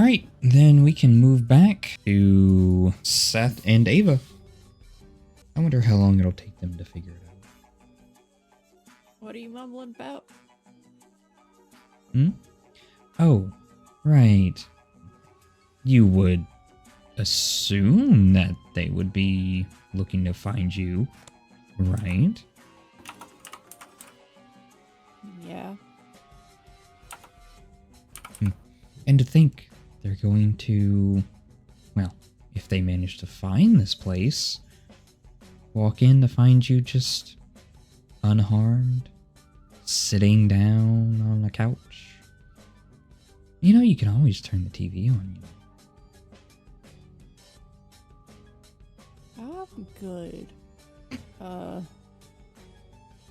Alright, then we can move back to Seth and Ava. I wonder how long it'll take them to figure it out. What are you mumbling about? Oh, right. You would assume that they would be looking to find you, right? Yeah. And to think they're going to, well, if they manage to find this place, walk in to find you just unharmed, sitting down on a couch. You know, you can always turn the TV on. I'm good.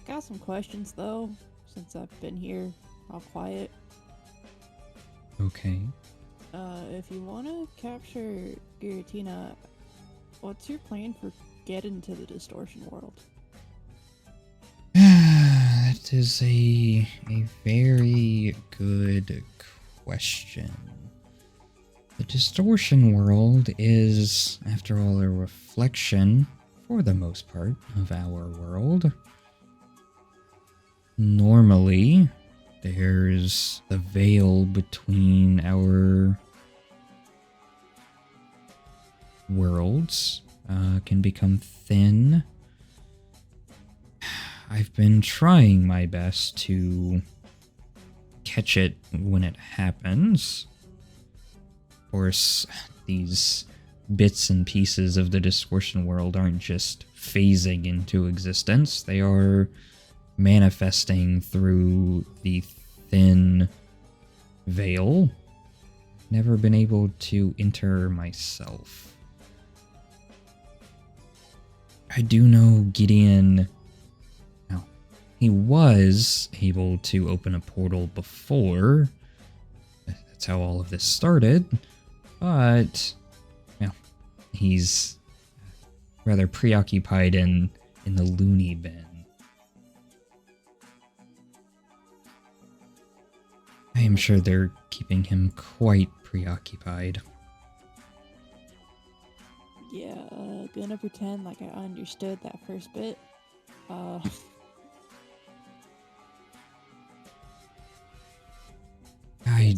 Got some questions though, since I've been here all quiet. Okay. If you want to capture Giratina, what's your plan for getting to the distortion world? That is a very good question. The distortion world is, after all, a reflection, for the most part, of our world. Normally, there's the veil between our worlds can become thin. I've been trying my best to catch it when it happens. Of course, these bits and pieces of the distortion world aren't just phasing into existence. They are manifesting through the thin veil. Never been able to enter myself. I do know Gideon. Well, he was able to open a portal before. That's how all of this started. But, well, he's rather preoccupied in the loony bin. I am sure they're keeping him quite preoccupied. Yeah, gonna pretend like I understood that first bit.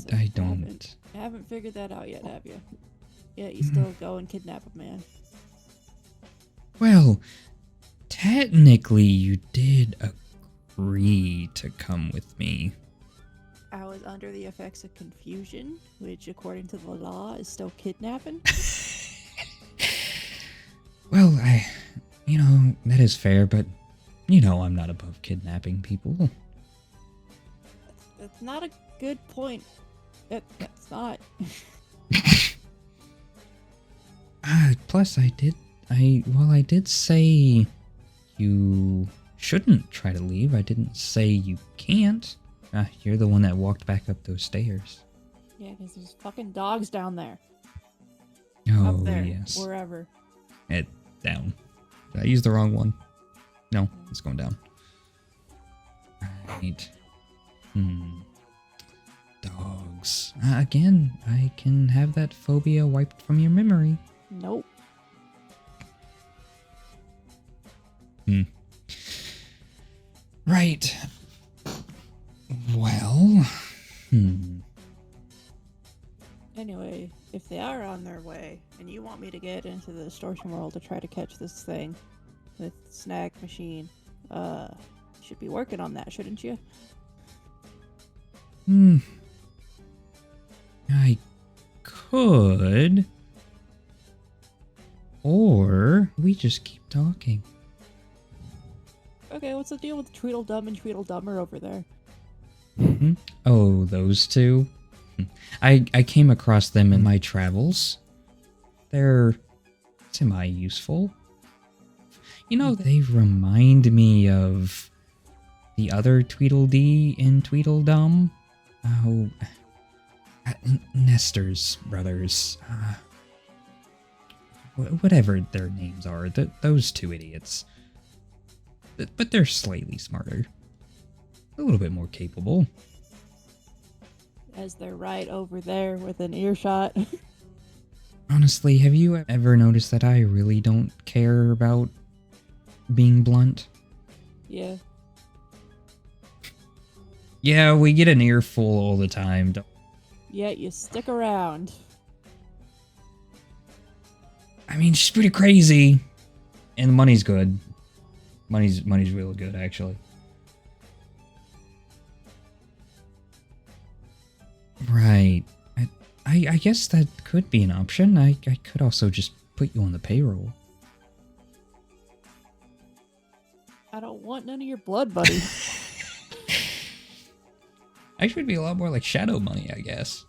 I don't. Haven't figured that out yet, have you? Yeah, you still go and kidnap a man. Well, technically you did agree to come with me. I was under the effects of confusion, which according to the law is still kidnapping. Well, that is fair, but, I'm not above kidnapping people. That's not a good point. That's not. Plus I did say you shouldn't try to leave. I didn't say you can't. You're the one that walked back up those stairs. Yeah, because there's fucking dogs down there. Oh, up there, yes. wherever. Down. Did I use the wrong one? No, it's going down. Right. Dogs. Again, I can have that phobia wiped from your memory. Nope. Right. Well, Anyway, if they are on their way, and you want me to get into the distortion world to try to catch this thing with Snag Machine, should be working on that, shouldn't you? I could. Or we just keep talking. Okay, what's the deal with Tweedledum and Tweedledummer over there? Oh, those two? I came across them in my travels. They're semi-useful. They remind me of the other Tweedledee in Tweedledum. Oh, Nestor's brothers. Whatever their names are, those two idiots. But they're slightly smarter. A little bit more capable. as they're right over there within earshot. Honestly, have you ever noticed that I really don't care about being blunt? Yeah. Yeah, we get an earful all the time. Yeah, you stick around. I mean, she's pretty crazy. And the money's good. Money's really good, actually. Right. I guess that could be an option. I could also just put you on the payroll. I don't want none of your blood, buddy. Actually, it'd be a lot more like shadow money, I guess.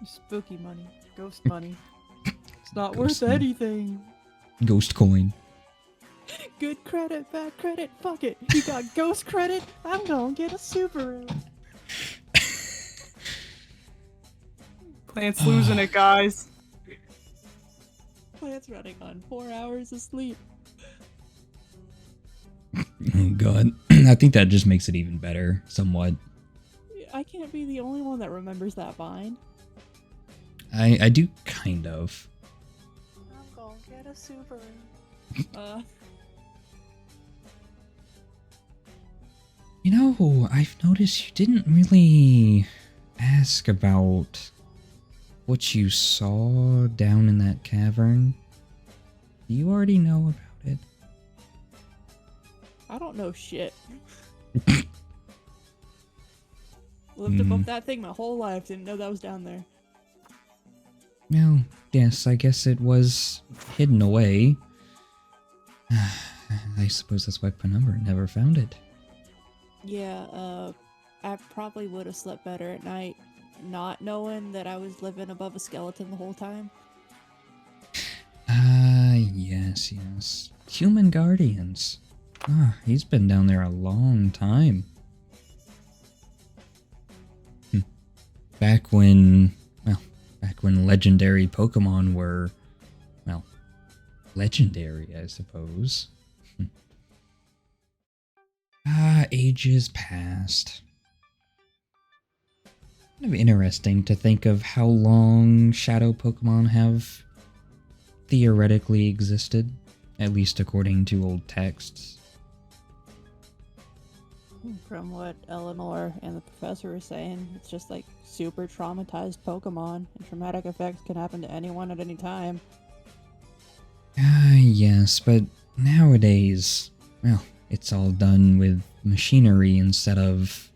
Spooky money. Ghost money. It's not Ghost worth money. anything. Ghost coin. Good credit, bad credit, fuck it. You got ghost credit? I'm gonna get a Subaru. Plant's losing it, guys. Plant's running on 4 hours of sleep. Oh god. I think that just makes it even better, somewhat. I can't be the only one that remembers that vine. I do kind of. I'm gonna get a Subaru. You know, I've noticed you didn't really ask about what you saw down in that cavern. Do you already know about it? I don't know shit. Lived above that thing my whole life, didn't know that was down there. Well, yes, I guess it was hidden away. I suppose that's why Penumbra never found it. Yeah, I probably would have slept better at night, not knowing that I was living above a skeleton the whole time. Yes. Human guardians. He's been down there a long time. Back when legendary Pokemon were, well, legendary, I suppose. Ages past. Kind of interesting to think of how long shadow Pokemon have theoretically existed, at least according to old texts. From what Eleanor and the professor were saying, it's just like super traumatized Pokemon, and traumatic effects can happen to anyone at any time. Yes, but nowadays, well, it's all done with machinery instead of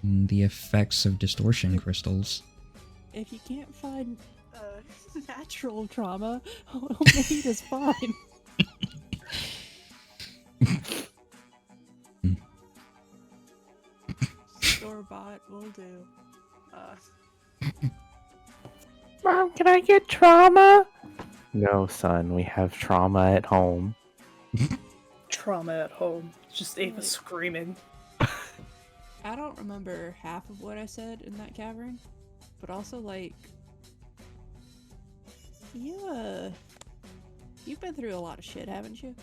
the effects of distortion crystals. If you can't find natural trauma, homemade is fine. Store-bought will do. Mom, can I get trauma? No, son, we have trauma at home. Trauma at home. Just Ava screaming. I don't remember half of what I said in that cavern, but also, like, you've been through a lot of shit, haven't you?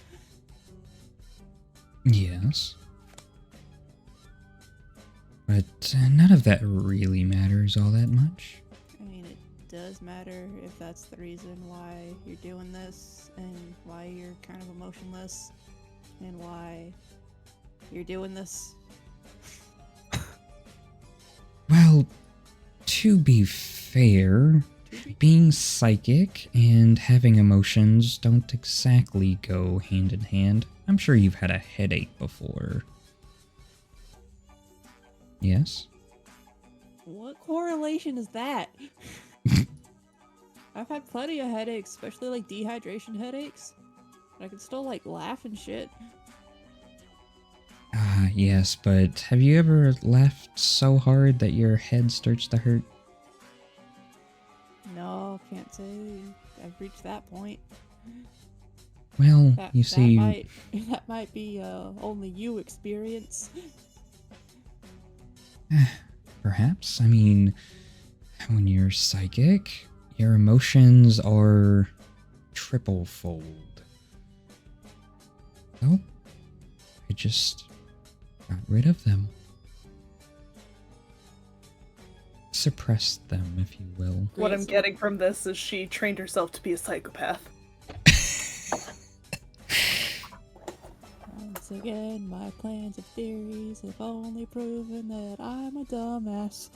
Yes. But none of that really matters all that much. I mean, it does matter if that's the reason why you're doing this, and why you're kind of emotionless, and why you're doing this. Well, to be fair, being psychic and having emotions don't exactly go hand in hand. I'm sure you've had a headache before. Yes? What correlation is that? I've had plenty of headaches, especially like dehydration headaches. I can still like laugh and shit. Yes, but have you ever laughed so hard that your head starts to hurt? No, can't say I've reached that point. Well, That, you see... that might be only you experience. Perhaps. I mean, when you're psychic, your emotions are triple-fold. So, I just got rid of them. suppressed them, if you will. What I'm getting from this is she trained herself to be a psychopath. Once again, my plans and theories have only proven that I'm a dumbass.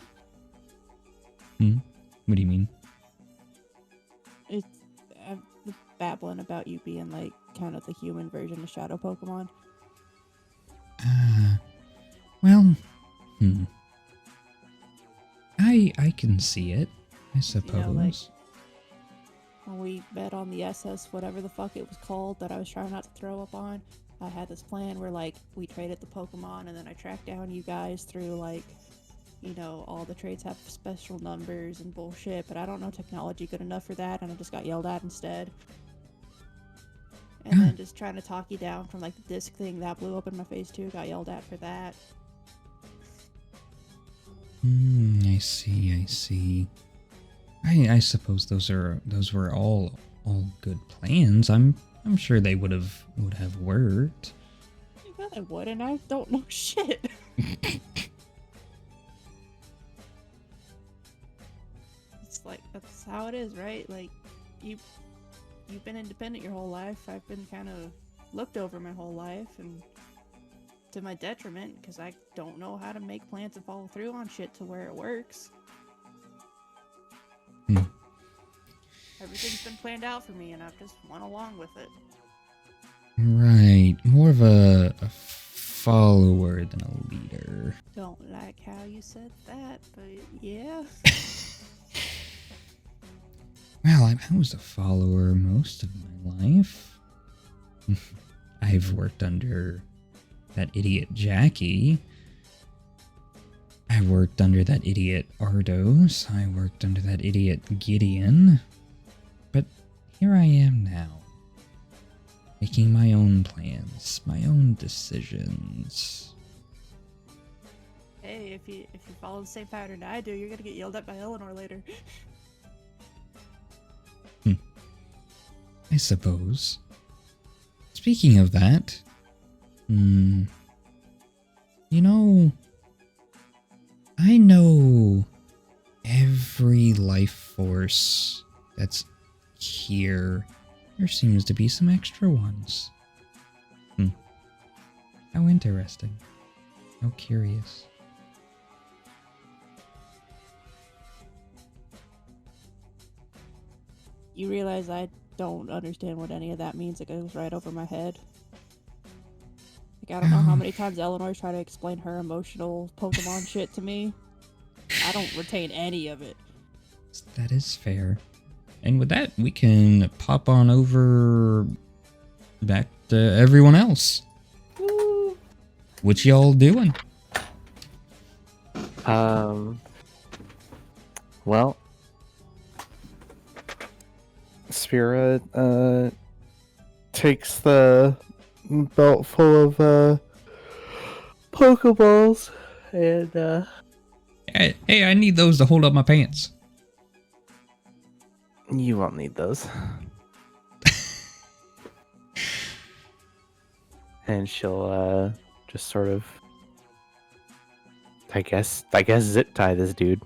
What do you mean? I'm babbling about you being like kind of the human version of Shadow Pokemon. Well, I can see it, I suppose. You know, like, when we met on the SS, whatever the fuck it was called, that I was trying not to throw up on, I had this plan where, like, we traded the Pokemon, and then I tracked down you guys through, like, you know, all the traits have special numbers and bullshit, but I don't know technology good enough for that, and I just got yelled at instead. And then just trying to talk you down from, like, the disc thing that blew up in my face, too, got yelled at for that. I see. I suppose those were all good plans. I'm sure they would have worked. Yeah, they would, and I don't know shit. It's like, that's how it is, right? Like, you've been independent your whole life. I've been kind of looked over my whole life, and to my detriment, because I don't know how to make plans and follow through on shit to where it works. Everything's been planned out for me, and I've just went along with it. Right, more of a follower than a leader. Don't like how you said that, but yeah. Well, I was a follower most of my life. I've worked under that idiot Jackie. I worked under that idiot Ardos. I worked under that idiot Gideon. But here I am now, making my own plans, my own decisions. Hey, if you follow the same pattern I do, you're gonna get yelled at by Eleanor later. I suppose. Speaking of that, you know, I know every life force that's here. There seems to be some extra ones. How interesting. How curious. You realize I don't understand what any of that means. It goes right over my head. Like, I don't know how many times Eleanor's tried to explain her emotional Pokemon shit to me. I don't retain any of it. That is fair. And with that, we can pop on over back to everyone else. Woo. What y'all doing? Well, Spyra takes the belt full of Pokeballs and Hey, I need those to hold up my pants. you won't need those. And she'll just sort of I guess zip tie this dude.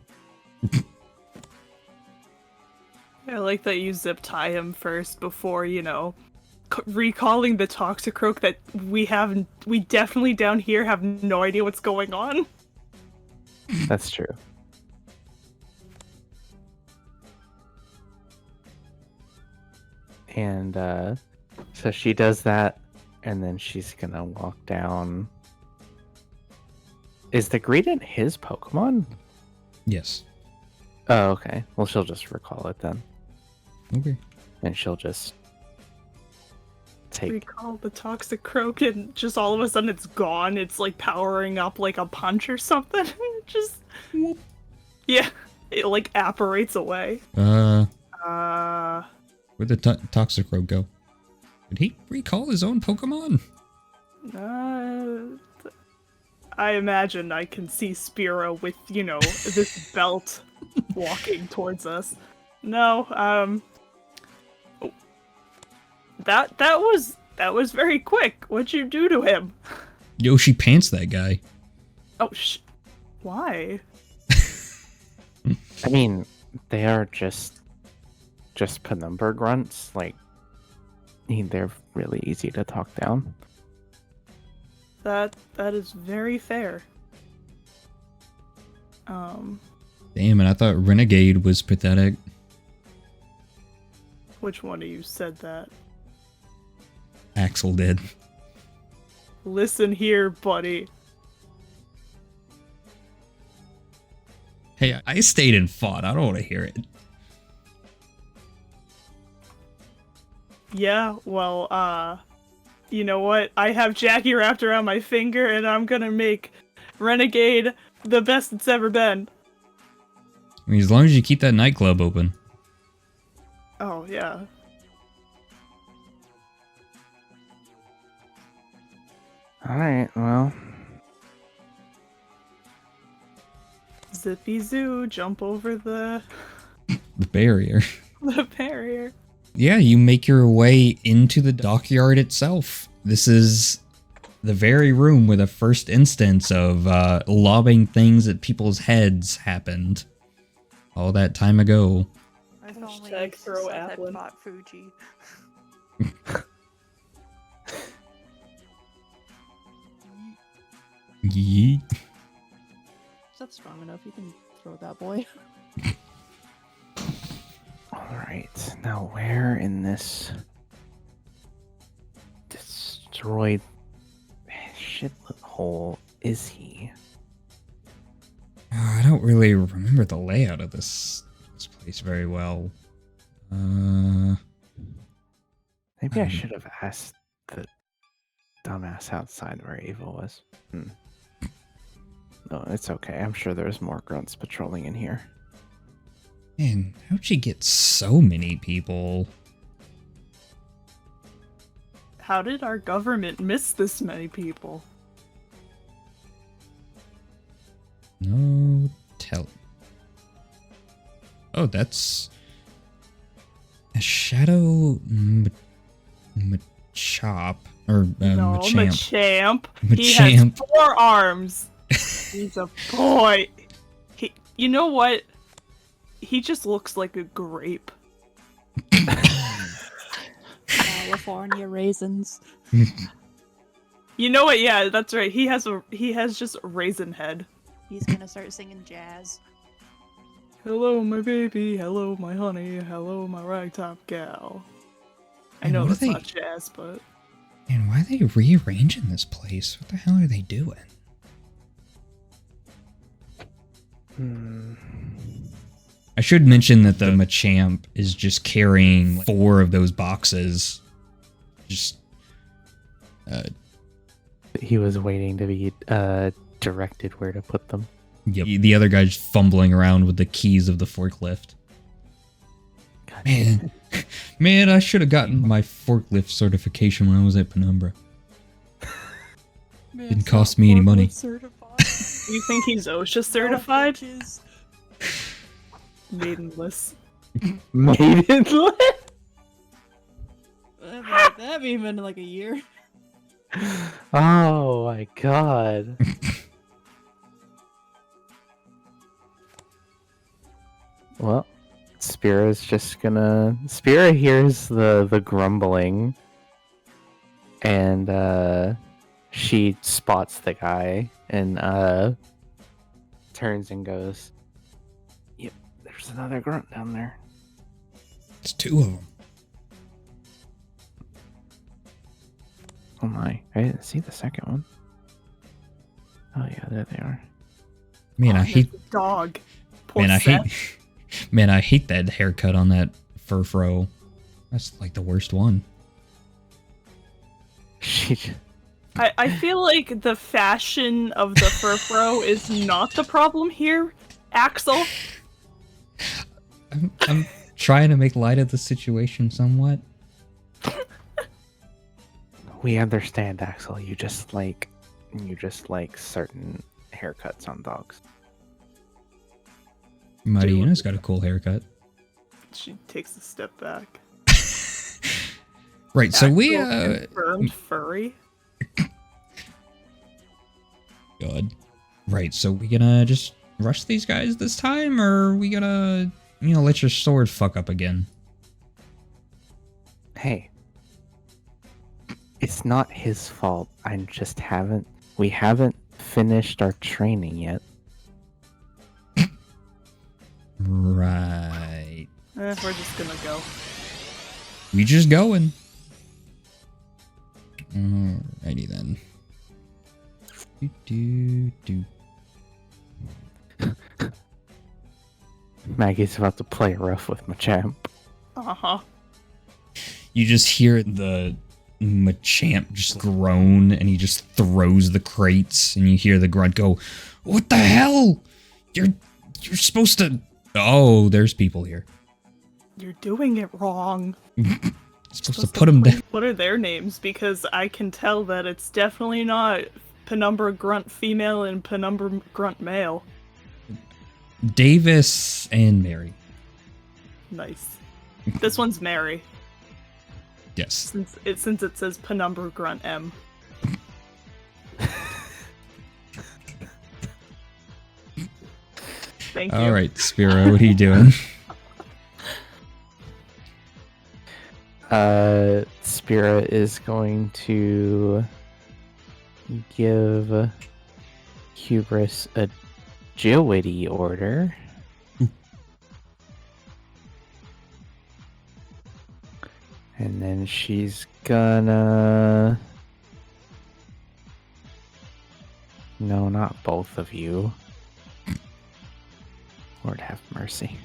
I like that you zip tie him first before, you know, recalling the Toxicroak that we definitely down here have no idea what's going on. That's true. And so she does that, and then she's gonna walk down. Is the Greedent his Pokemon? Yes. Oh, okay. Well, she'll just recall it then. Okay. And she'll just take... Recall the Toxicroak and just all of a sudden it's gone. It's like powering up like a punch or something. Just... Yeah. It like apparates away. Where'd the Toxicroak go? Did he recall his own Pokemon? I imagine I can see Spyra with, you know, this belt walking towards us. No, that was very quick. What'd you do to him? Yoshi pants that guy. Oh, why? I mean, they are just Penumbra grunts. Like, they're really easy to talk down. That is very fair. Damn it, I thought Renegade was pathetic. Which one of you said that? Axel did. Listen here, buddy. Hey, I stayed and fought. I don't want to hear it. Yeah, well, you know what? I have Jackie wrapped around my finger, and I'm gonna make Renegade the best it's ever been. I mean, as long as you keep that nightclub open. Oh, yeah. Alright, well. Zippy zoo, jump over the Barrier. barrier. Yeah, you make your way into the dockyard itself. This is the very room where the first instance of lobbing things at people's heads happened. All that time ago. If only Hashtag throw Seth had Applin. fought Fuji. Yeet. Seth's strong enough, you can throw that boy. Alright, now where in this destroyed shithole is he? I don't really remember the layout of this place very well. Maybe I should have asked the dumbass outside where Ava was. No, it's okay. I'm sure there's more grunts patrolling in here. Man, how'd she get so many people? How did our government miss this many people? No tell. Oh, that's a shadow Machop or No, Machamp. Machamp. He has Machamp. 4 arms. He's a boy. You know what? He just looks like a grape. California raisins. You know what? Yeah, that's right. He has just a raisin head. He's gonna start singing jazz. Hello, my baby. Hello, my honey. Hello, my ragtop gal. I Man, know what that's are they- not jazz, but Man, why are they rearranging this place? What the hell are they doing? I should mention that the Machamp is just carrying 4 of those boxes. Just He was waiting to be directed where to put them. yep. The other guy's fumbling around with the keys of the forklift. God, Man, man, I should have gotten my forklift certification when I was at Penumbra. Man, Didn't cost me any money. you think he's OSHA certified? Maidenless. Maidenless? That haven't been in like a year. Oh my god. Well, Spyra's just gonna... Spyra hears the grumbling, and she spots the guy, and turns and goes, "Yep, there's another grunt down there." It's 2 of them. Oh my, I didn't see the second one. Oh yeah, there they are. Man, I hate. There's a dog. Poor Man, I Seth. hate. Man, I hate that haircut on that fur fro. That's like the worst one. She just... I feel like the fashion of the fur fro is not the problem here, Axel. I'm trying to make light of the situation somewhat. We understand, Axel. You just like certain haircuts on dogs. Marina's got a cool haircut. She takes a step back. Right, so we Axel confirmed furry. God. Right, so we gonna just rush these guys this time, or are we gonna, let your sword fuck up again? Hey. It's not his fault. We haven't finished our training yet. Right. We're just gonna go. We just going. Alrighty then. Do. Maggie's about to play rough with Machamp. Uh-huh. You just hear the Machamp just groan, and he just throws the crates, and you hear the grunt go, "What the hell? You're supposed to..." Oh, there's people here. You're doing it wrong. supposed to put them down. What are their names? Because I can tell that it's definitely not Penumbra Grunt female and Penumbra Grunt male. Davis and Mary. Nice. This one's Mary. Yes. Since it says Penumbra Grunt M. Thank you. Alright, Spyra, what are you doing? Spyra is going to give Hubris a agility order. And then she's gonna... No, not both of you. Lord have mercy.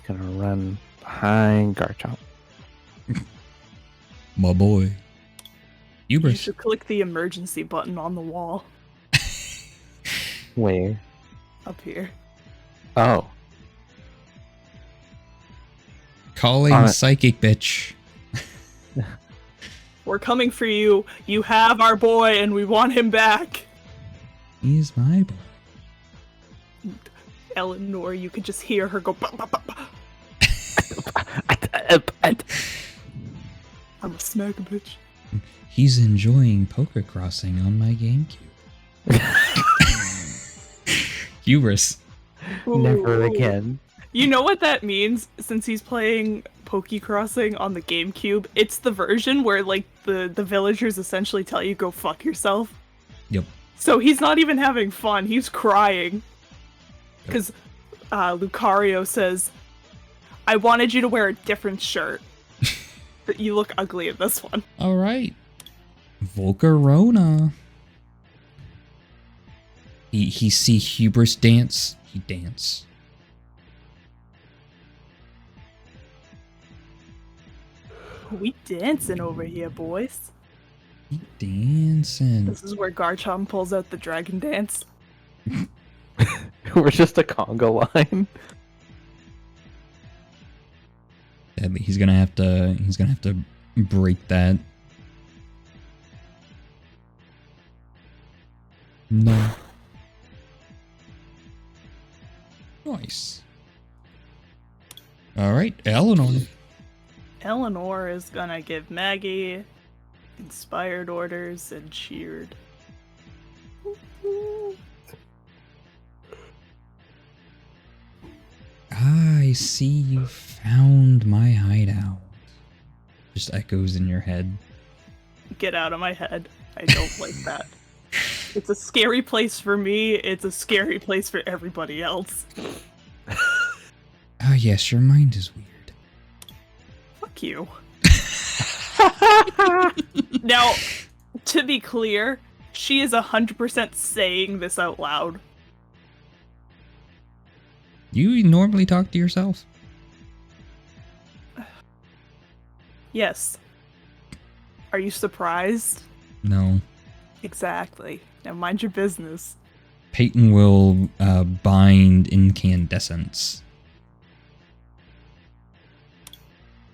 Gonna run behind Garchomp. My boy. You Hubris. should click the emergency button on the wall. Where? Up here. Oh. Calling psychic bitch. We're coming for you. You have our boy and we want him back. He's my boy. Eleanor, you could just hear her go. Bah, bah, bah, bah. I'm a smack a bitch. He's enjoying Poker Crossing on my GameCube. Hubris. Never again. You know what that means? Since he's playing Poke Crossing on the GameCube, it's the version where like the villagers essentially tell you go fuck yourself. Yep. So he's not even having fun. He's crying. Because Lucario says, I wanted you to wear a different shirt. But you look ugly in this one. Alright. Volcarona. He see Hubris dance. He dance. We dancing over here, boys. He dancing. This is where Garchomp pulls out the dragon dance. We're just a conga line. Yeah, but he's gonna have to break that. No. Nice. Alright, Eleanor. Eleanor is gonna give Maggie inspired orders and cheered. I see you found my hideout. Just echoes in your head. Get out of my head. I don't like that. It's a scary place for me. It's a scary place for everybody else. Ah, yes, your mind is weird. Fuck you. Now, to be clear, she is 100% saying this out loud. You normally talk to yourself? Yes. Are you surprised? No. Exactly. Now mind your business. Peyton will bind incandescence.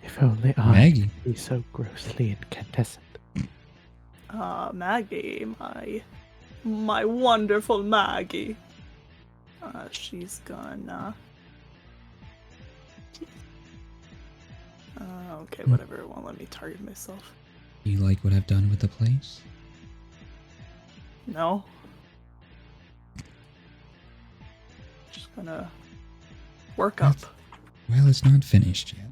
If only I Maggie. could be so grossly incandescent. Maggie, my wonderful Maggie. She's gonna... okay, whatever. It won't let me target myself. You like what I've done with the place? No. gonna work up. Well, it's not finished yet.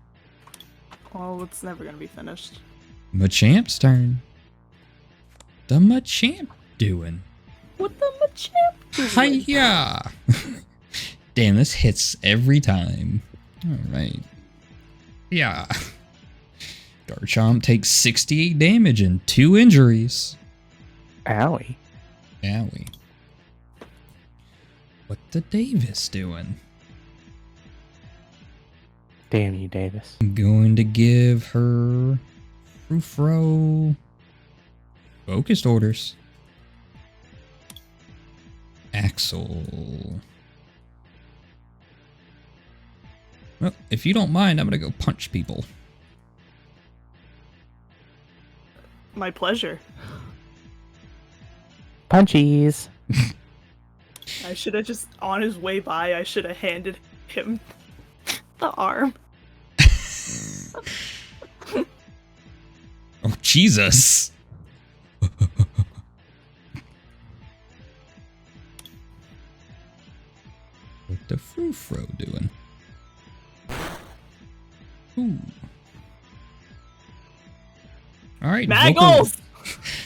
Well, it's never gonna be finished. Machamp's turn. The Machamp doing? What the Machamp doing? Hiya! Damn, this hits every time. Alright. Yeah. Garchomp takes 68 damage and 2 injuries. Owie. Owie. What the Davis doing? Damn you, Davis. I'm going to give her Frufro focused orders. Axel. Well, if you don't mind, I'm gonna go punch people. My pleasure. Punchies. I should have just, on his way by, I should have handed him the arm. Oh, Jesus. What the Frufro doing? Ooh. Alright, Maggles!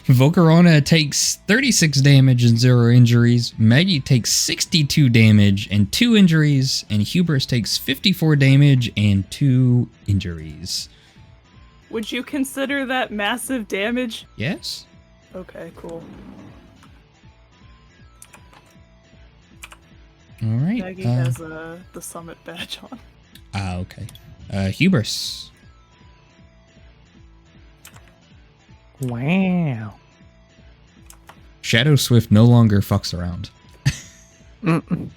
Volcarona takes 36 damage and 0 injuries. Maggie takes 62 damage and 2 injuries. And Hubris takes 54 damage and 2 injuries. Would you consider that massive damage? Yes? Okay, cool. Alright. Maggie has the summit badge on. Okay. Hubris. Wow. Shadow Swift no longer fucks around. Mm-mm.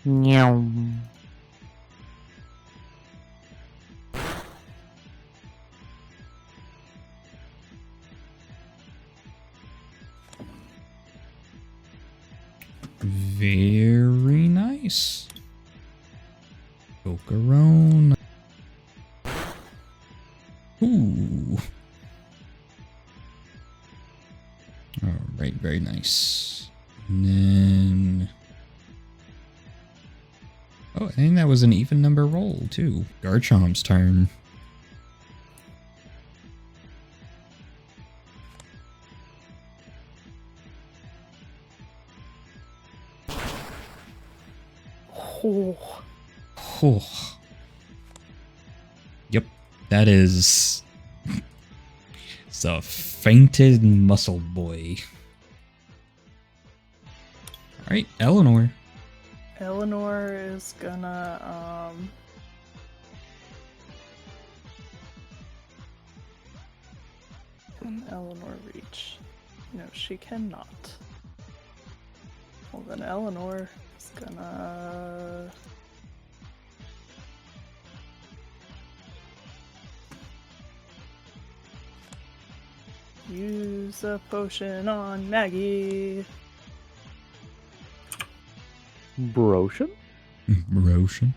Meow. Very nice. Volcarona. Ooh. Alright, very nice. And then... Oh, I think that was an even number roll, too. Garchomp's turn. Oh. Oh. Yep, that is... It's a fainted muscle boy. Alright, Eleanor. Eleanor is gonna, Can Eleanor reach? No, she cannot. Well, then Eleanor is gonna... use a potion on Maggie. Broshin? Roshan.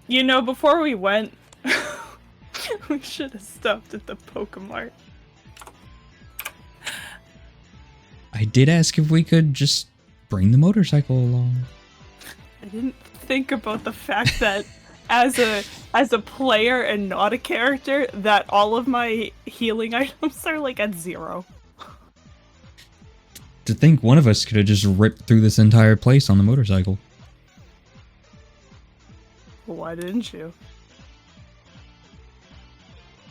You know, before we went, we should have stopped at the Pokemart. I did ask if we could just bring the motorcycle along. I didn't think about the fact that as a player and not a character, that all of my healing items are like at 0. To think one of us could have just ripped through this entire place on the motorcycle. Well, why didn't you?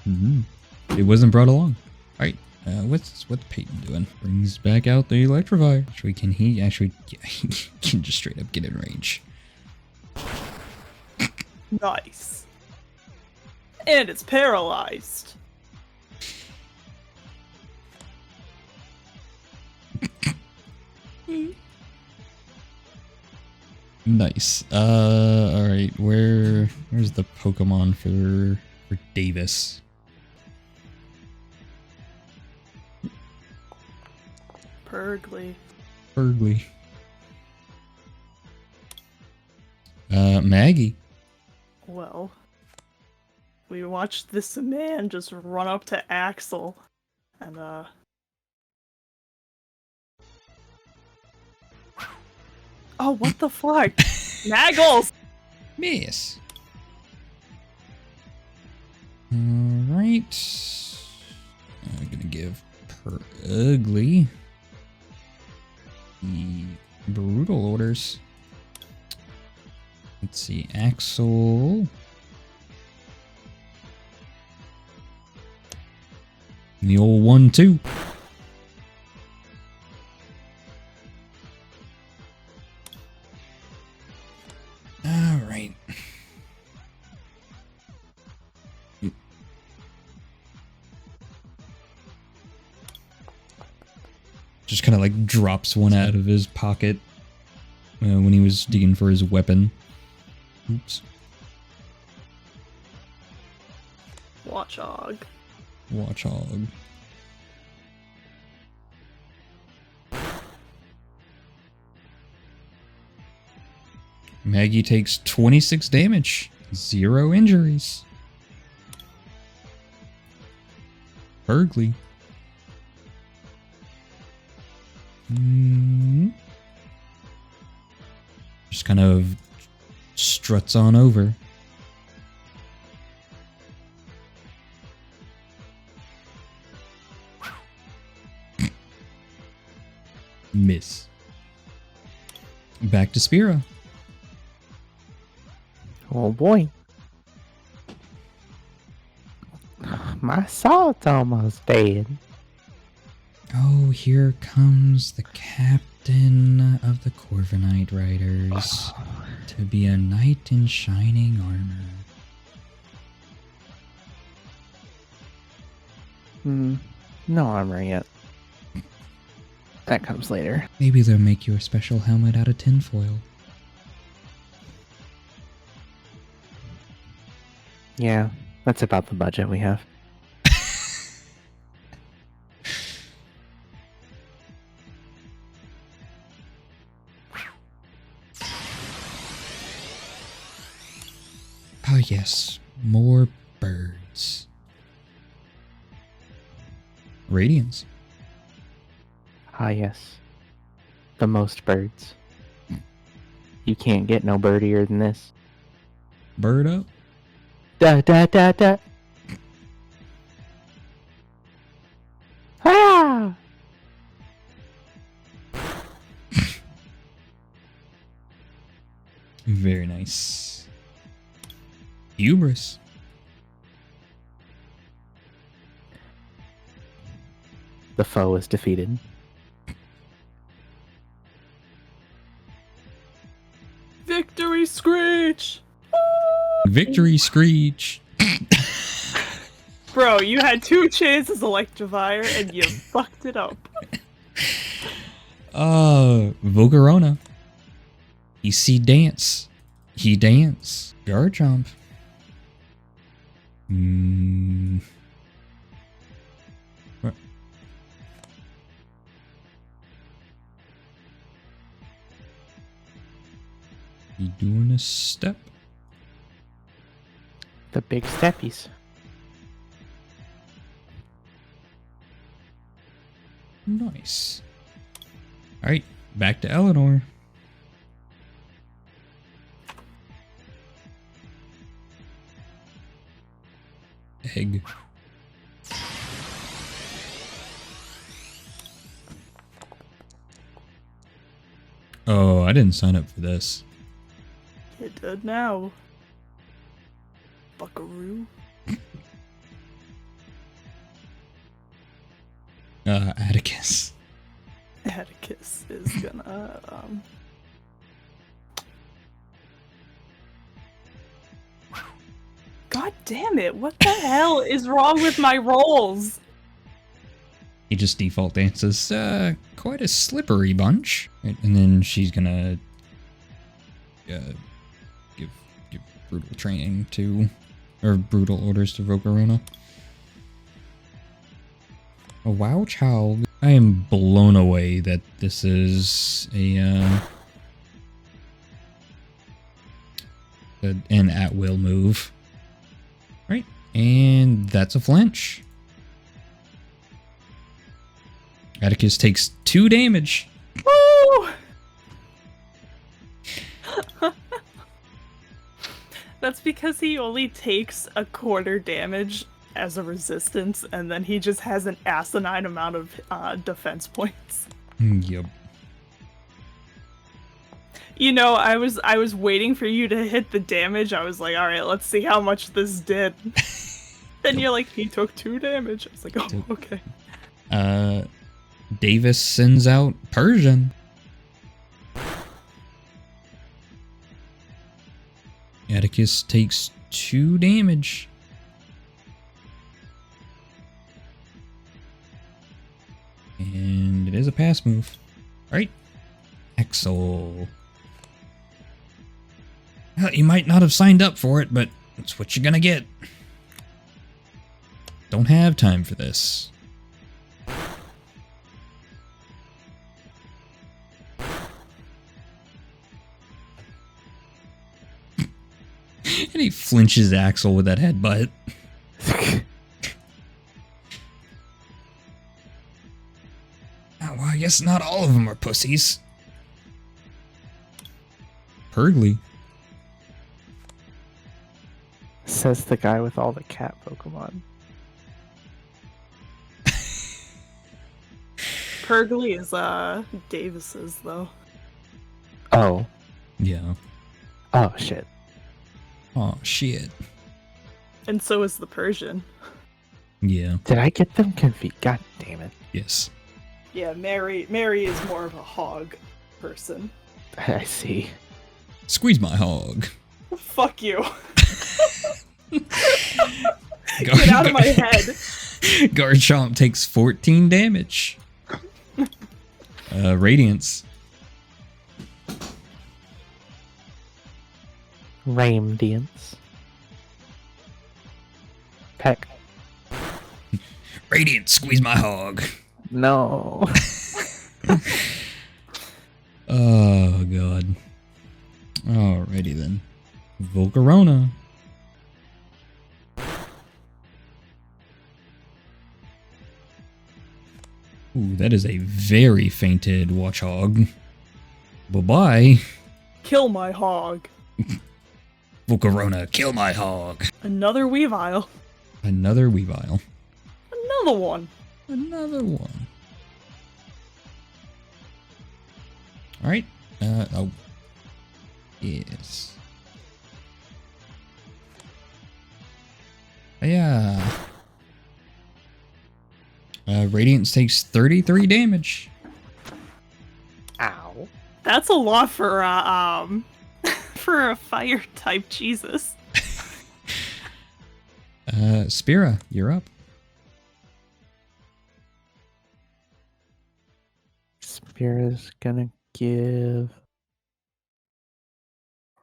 It wasn't brought along. Alright, what's Peyton doing? Brings back out the Electrify. Actually, can he can just straight up get in range. Nice. And it's paralyzed. Nice. Alright, where's the Pokemon for Davis? Purgly. Maggie. Well, we watch this man just run up to Axel and oh, what the fuck? Naggles! Miss. Alright. I'm gonna give per ugly the brutal orders. Let's see, Axel. The old 1-2. Alright. Just kind of like drops one out of his pocket when he was digging for his weapon. Oops. Watchog. Watchog. Maggie takes 26 damage. 0 injuries. Bergley. Just kind of struts on over. Miss. Back to Spyra. Oh boy. My salt's almost dead. Oh, here comes the captain of the Corvinite Riders to be a knight in shining armor. No armor yet. That comes later. Maybe they'll make you a special helmet out of tinfoil. Yeah, that's about the budget we have. Ah, yes, more birds. Radiance. Ah, yes. The most birds. You can't get no birdier than this. Bird up. Da da da da. Ah! Very nice. Hubris. The foe is defeated. Victory screech! Victory screech. Bro, you had 2 chances, Electivire, and you fucked it up. Volgarona. He see dance. He dance. Guard jump. What? He doing a step. The big steppies. Nice. Alright, back to Eleanor. Egg. Oh, I didn't sign up for this. You did now. Buckaroo. Atticus. Atticus is gonna, God damn it, what the hell is wrong with my rolls? He just default dances. Quite a slippery bunch. Right, and then she's gonna give brutal training to, or brutal orders to Volgarona. A wow child. I am blown away that this is an at-will move. Right? And that's a flinch. Atticus takes 2 damage. Woo! That's because he only takes a quarter damage as a resistance, and then he just has an asinine amount of defense points. Yep. You know, I was waiting for you to hit the damage. I was like, all right, let's see how much this did. Then you're like, he took 2 damage. I was like, oh, okay. Davis sends out Persian. Atticus takes 2 damage. And it is a pass move. Right? Axel. Well, you might not have signed up for it, but it's what you're gonna get. Don't have time for this. And he flinches Axel with that headbutt. Oh, well, I guess not all of them are pussies. Purgly. Says the guy with all the cat Pokemon. Purgly is Davis's though. Oh. Yeah. Oh, shit. Oh, shit. And so is the Persian. Yeah. Did I get them confused? God damn it. Yes. Yeah, Mary is more of a hog person. I see. Squeeze my hog. Fuck you. Get out of my head. Garchomp takes 14 damage. Radiance. Radiance. Peck. Radiance, squeeze my hog. No. Oh, God. Alrighty then. Volcarona. Ooh, that is a very fainted Watchog. Bye-bye. Kill my hog. Volcarona, kill my hog. Another Weavile. Another Weavile. Another one. Another one. Alright. Oh. Yes. Yeah. Radiance takes 33 damage. Ow. That's a lot for for a fire type, Jesus. Spyra, you're up. Spyra's gonna give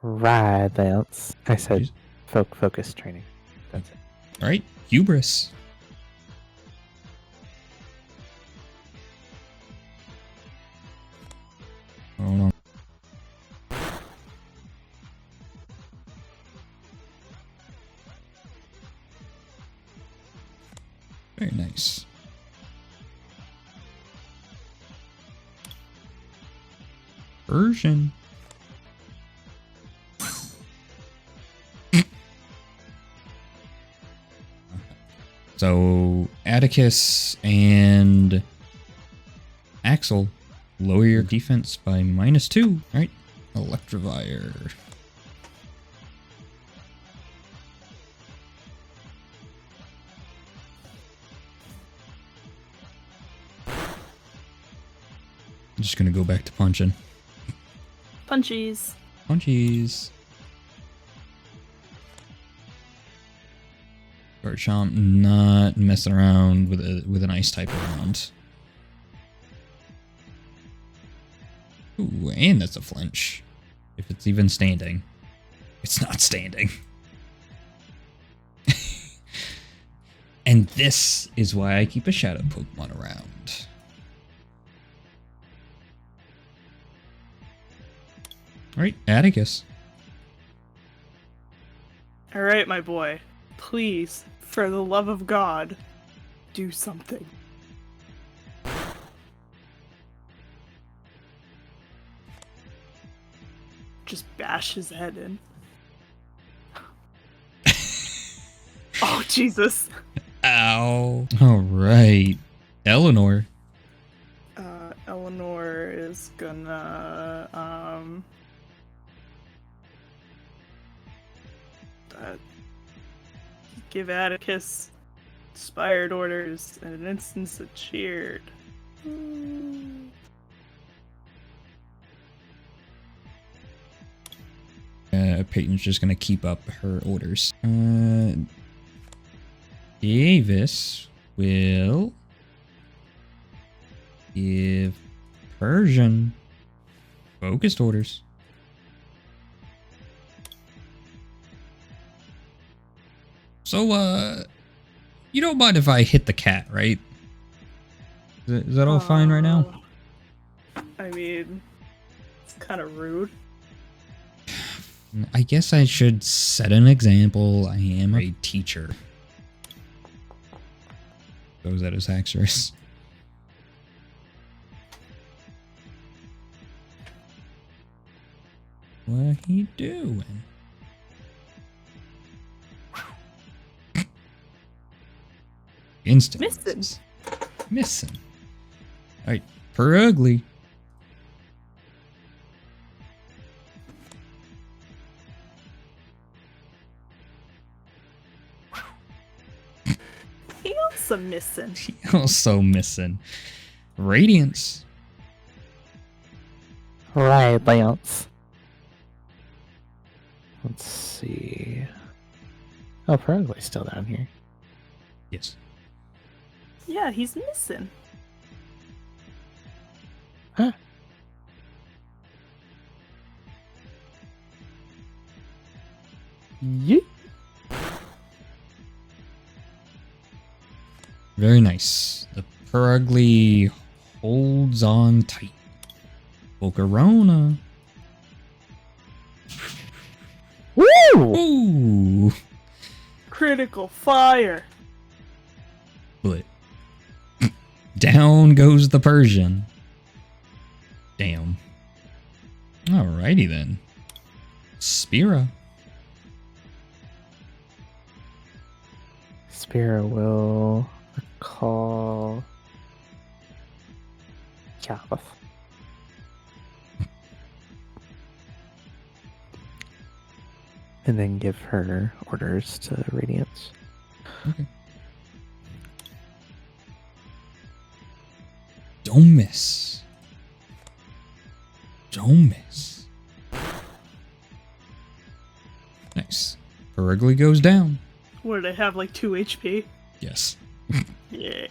Radiance. I said focus training. That's it. Alright, Hubris. Hold on. Very nice. Version. So Atticus and Axel lower your defense by -2. Alright. Electivire. I'm just gonna go back to punching. Punchies. Punchies. Garchomp not messing around with an ice type around. Ooh, and that's a flinch. If it's even standing. It's not standing. And this is why I keep a shadow Pokemon around. Alright, Atticus. All right, my boy. Please For the love of God, do something. Just bash his head in. Oh, Jesus. Ow. Alright. Eleanor. Eleanor is gonna, give Atticus inspired orders and an instance of cheered. Peyton's just gonna keep up her orders. Davis will give Persian focused orders. So, you don't mind if I hit the cat, right? Is that all fine right now? I mean, it's kind of rude. I guess I should set an example. I am a teacher. Goes at his Axis. What he doing? Instant. Missing. Alright, per ugly. He also missing. He also missing. Radiance. Right, Lance. Let's see. Oh, Perugly's still down here. Yes. Yeah, he's missing. Huh? Yeet. Very nice. The Perugly holds on tight. Volcarona. Woo! Ooh. Critical fire. But down goes the Persian. Damn. Alrighty then. Spyra. Spyra will call Caliph. And then give her orders to Radiance. Okay. Don't miss. Don't miss. Nice. Perugly goes down. What did I have, like 2 HP? Yes. Yay.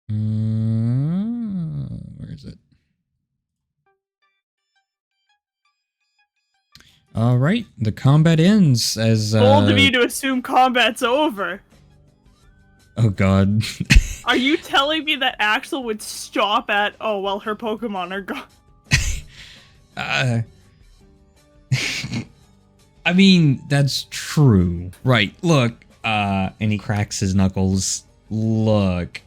Where is it? All right, the combat ends as. Bold of you to assume combat's over. Oh God. Are you telling me that Axel would stop at, oh well, her Pokemon are gone? I mean, that's true. Right, look, and he cracks his knuckles. Look,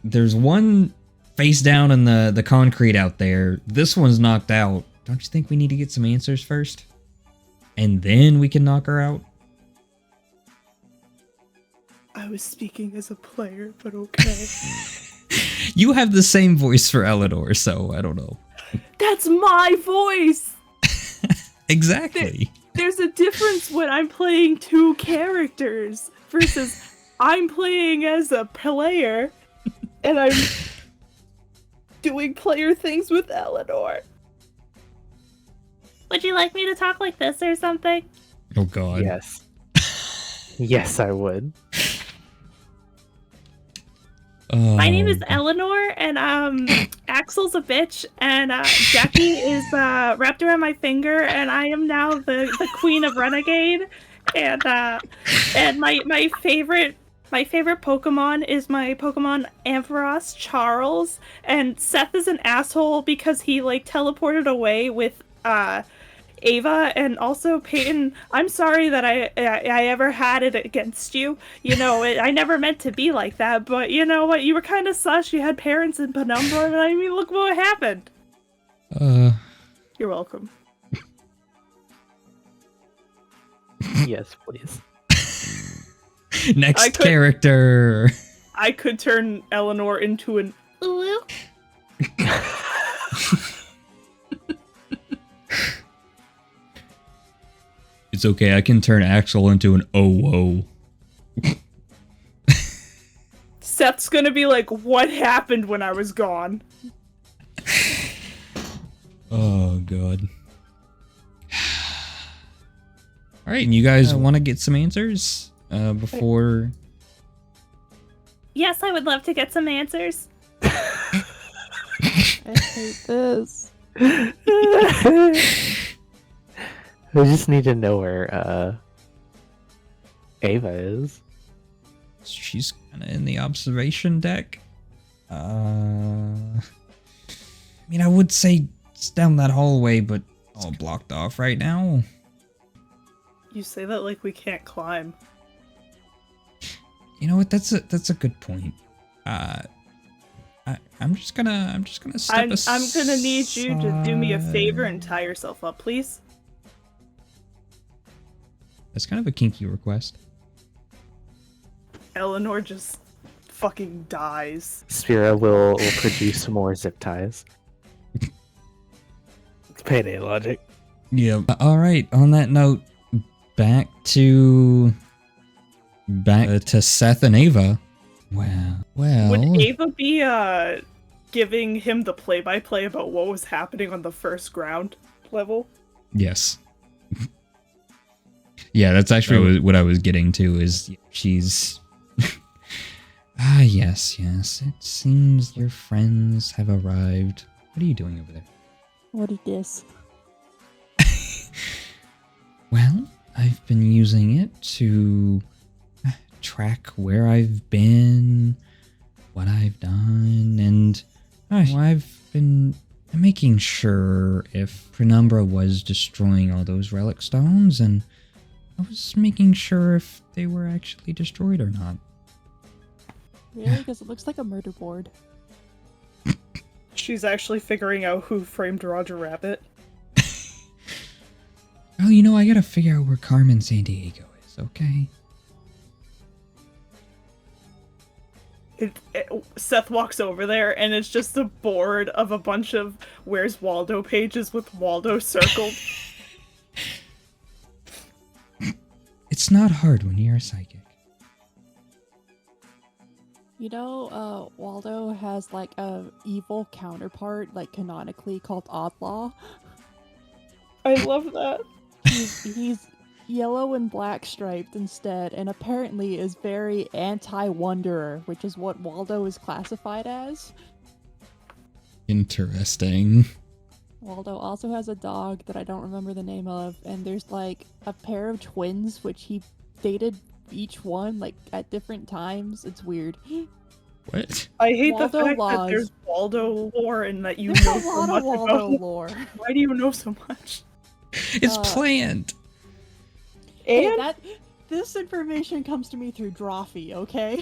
there's one face down in the concrete out there. This one's knocked out. Don't you think we need to get some answers first? And then we can knock her out? I was speaking as a player, but okay. You have the same voice for Eleanor, so I don't know. That's my voice! Exactly. There's a difference when I'm playing 2 characters versus I'm playing as a player and I'm doing player things with Eleanor. Would you like me to talk like this or something? Oh God. Yes. Yes, I would. My name is Eleanor, and Axel's a bitch, and Jackie is wrapped around my finger, and I am now the queen of Renegade, and my favorite Pokemon is my Pokemon Ampharos Charles, and Seth is an asshole because he like teleported away with Ava, and also Peyton, I'm sorry that I ever had it against you. You know, I never meant to be like that, but you know what? You were kind of sus. You had parents in Penumbra, and I mean, look what happened. You're welcome. Yes, please. Next character. I could turn Eleanor into an ooh. It's okay, I can turn Axel into an oh-whoa. Seth's gonna be like, what happened when I was gone? Oh, God. Alright, you guys want to get some answers before... Yes, I would love to get some answers. I hate this. We just need to know where Ava is. She's kind of in the observation deck. I mean, I would say it's down that hallway, but all blocked off right now. You say that like we can't climb. You know what? That's a good point. I'm just gonna step aside. I'm gonna need you to do me a favor and tie yourself up, please. That's kind of a kinky request. Eleanor just fucking dies. Spyra will produce some more zip ties. It's payday logic. Yeah. All right. On that note, back to Seth and Ava. Well. Would Ava be giving him the play-by-play about what was happening on the first ground level? Yes. Yeah, that's actually what I was getting to. Is she's. Yes. It seems your friends have arrived. What are you doing over there? What is this? Well, I've been using it to track where I've been, what I've done, and I've been making sure if Penumbra was destroying all those relic stones, and I was making sure if they were actually destroyed or not. Really? Because it looks like a murder board. She's actually figuring out who framed Roger Rabbit. Well, you know, I gotta figure out where Carmen Sandiego is, okay? Seth walks over there, and it's just a board of a bunch of Where's Waldo pages with Waldo circled. It's not hard when you're a psychic. You know, Waldo has like a evil counterpart, like canonically called Oddlaw. I love that. He's yellow and black striped instead, and apparently is very anti-wanderer, which is what Waldo is classified as. Interesting. Waldo also has a dog that I don't remember the name of, and there's like a pair of twins which he dated each one like at different times. It's weird. What? I hate Waldo the fact laws. that there's Waldo lore and that you There's know a so lot much of Waldo about. lore. Why do you know so much? It's planned. Hey, this information comes to me through Drawfee, okay?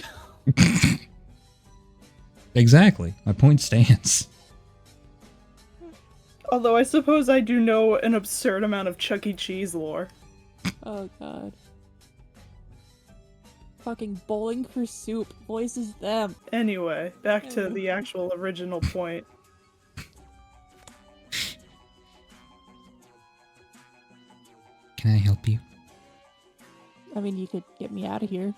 Exactly. My point stands. Although I suppose I do know an absurd amount of Chuck E. Cheese lore. Oh god. Fucking Bowling for Soup voices them. Anyway, back to the actual original point. Can I help you? I mean, you could get me out of here.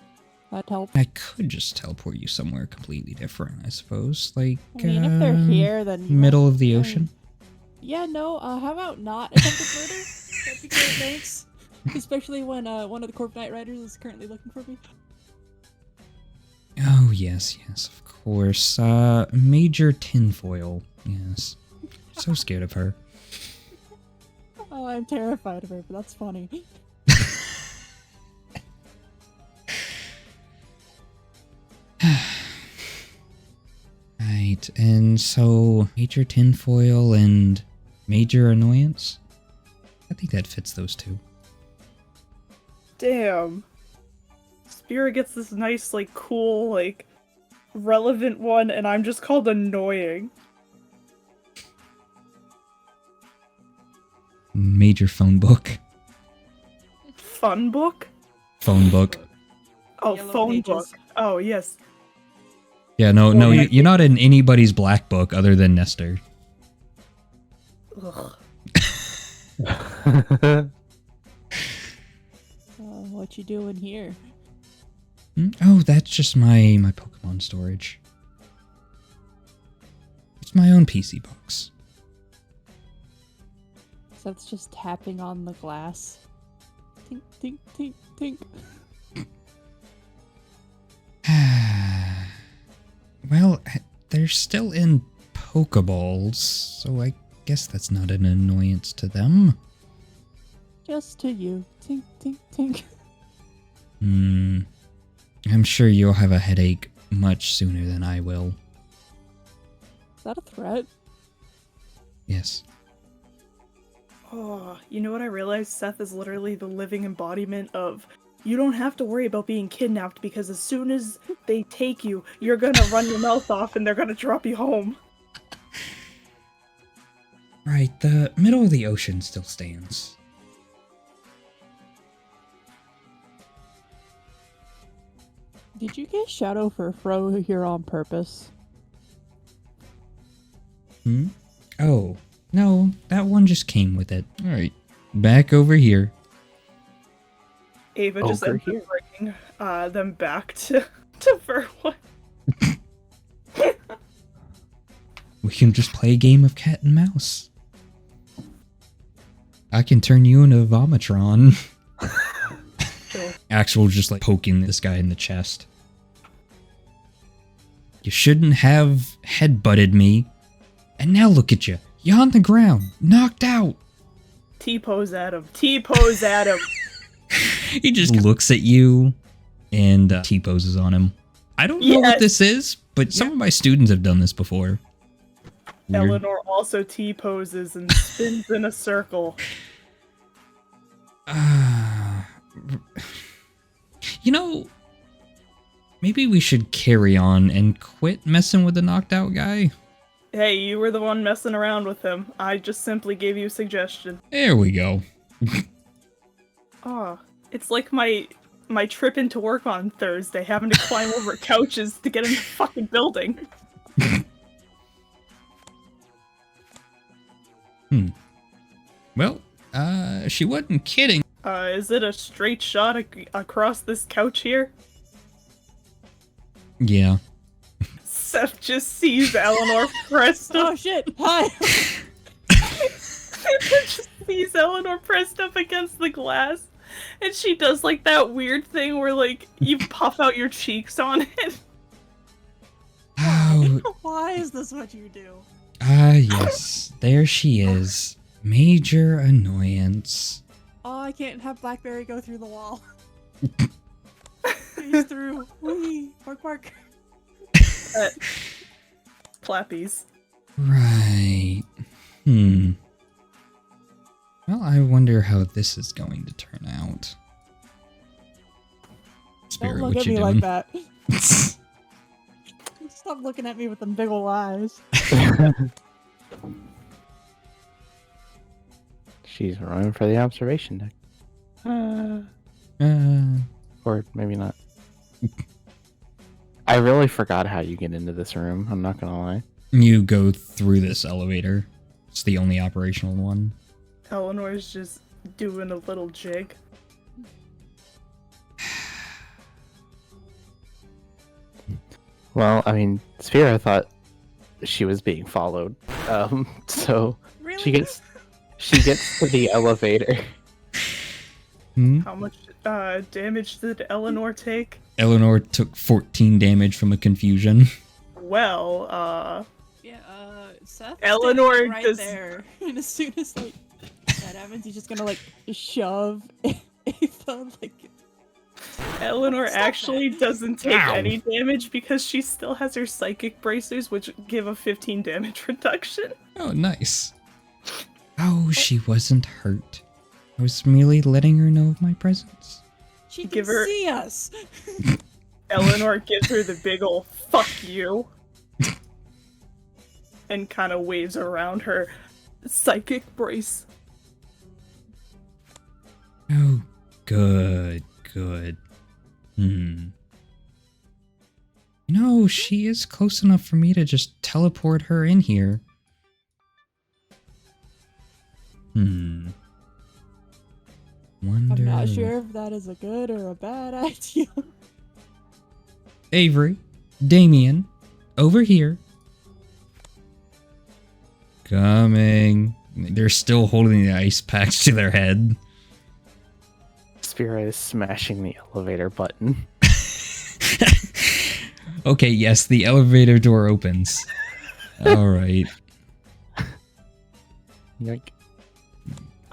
That'd help. I could just teleport you somewhere completely different, I suppose. Like, I mean, if they're here, then... middle of the ocean? Yeah, no, how about not attempted murder? That'd be great, thanks. Especially when one of the Corp Knight Riders is currently looking for me. Oh, yes, of course. Major Tinfoil. Yes. So scared of her. Oh, I'm terrified of her, but that's funny. Right, and so Major Tinfoil and Major Annoyance? I think that fits those two. Damn. Spyra gets this nice, like, cool, like, relevant one, and I'm just called annoying. Major phone book. Fun book? Phone book. Oh, Yellow phone pages. book. Oh, yes. Yeah, no, Well, yeah, you're not in anybody's black book other than Nestor. Ugh. What you doing here? Oh, that's just my Pokemon storage. It's my own PC box. So that's just tapping on the glass. Tink, tink, tink, tink. Well, they're still in Pokeballs, so I guess that's not an annoyance to them. Just to you. Tink, tink, tink. I'm sure you'll have a headache much sooner than I will. Is that a threat? Yes. Oh, you know what I realized? Seth is literally the living embodiment of, you don't have to worry about being kidnapped because as soon as they take you, you're gonna run your mouth off and they're gonna drop you home. Right, the middle of the ocean still stands. Did you get Shadow for Fro here on purpose? Oh, no, that one just came with it. Alright, back over here. Ava just Over ended here. up bringing them back to Verwood. We can just play a game of cat and mouse. I can turn you into a Vomitron. Axel just like poking this guy in the chest. You shouldn't have headbutted me. And now look at you. You're on the ground, knocked out. T-pose at him. T-pose at him. He just looks at you and T-poses on him. I don't know what Yes. this is, but some of my students have done this before. Weird. Eleanor also T-poses and spins in a circle. You know, maybe we should carry on and quit messing with the knocked out guy. Hey, you were the one messing around with him. I just simply gave you a suggestion. There we go. Ah, it's like my trip into work on Thursday, having to climb over couches to get in the fucking building. Well, she wasn't kidding. Is it a straight shot across this couch here? Yeah. Seth just sees Eleanor pressed Oh up. shit! Hi! Just sees Eleanor pressed up against the glass. And she does like that weird thing where like you puff out your cheeks on it. Oh, Why is this what you do? yes. There she is. Major annoyance. Oh, I can't have Blackberry go through the wall. He's through. Whee! Bark, bark. Clappies. Right. Well, I wonder how this is going to turn out. Spirit, Don't look what at you me doing? like that. Stop looking at me with them big ol' eyes. She's running for the observation deck. Or maybe not. I really forgot how you get into this room, I'm not gonna lie. You go through this elevator. It's the only operational one. Eleanor's just doing a little jig. Well, I mean, Spyra thought she was being followed. So Really? she gets to the elevator. How much damage did Eleanor take? Eleanor took 14 damage from a confusion. Well, Yeah, Seth. Eleanor standing right just- there, and as soon as like that happens, he's just gonna like shove Ava like. Eleanor Stop actually that. doesn't take Ow. any damage because she still has her psychic bracers, which give a 15 damage reduction. Oh, nice. Oh, she wasn't hurt. I was merely letting her know of my presence. She can Give her- see us. Eleanor gives her the big ol' fuck you. And kind of waves around her psychic brace. Oh, good, good. You know, she is close enough for me to just teleport her in here. Wonder... I'm not sure if that is a good or a bad idea. Avery, Damien, over here. Coming. They're still holding the ice packs to their head. Spyra is smashing the elevator button. Okay, yes, the elevator door opens. Alright. Yoink.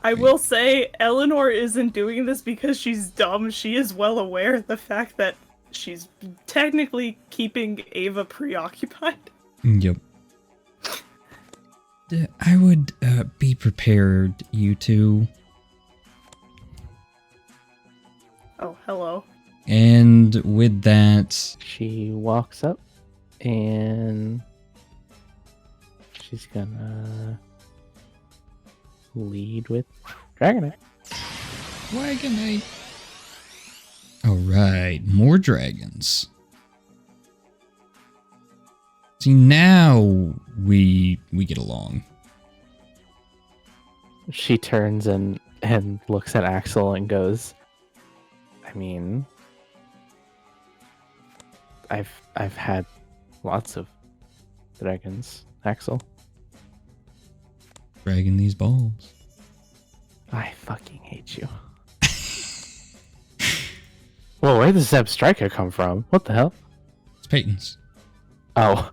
I will say, Eleanor isn't doing this because she's dumb. She is well aware of the fact that she's technically keeping Ava preoccupied. Yep. I would be prepared, you two. Oh, hello. And with that... She walks up and she's gonna lead with Dragonite. Dragonite. Alright, more dragons. See, now we get along. She turns and looks at Axel and goes, I mean, I've had lots of dragons, Axel. Dragging these balls. I fucking hate you. Well, where does Zeb Striker come from? What the hell? It's Peyton's. Oh.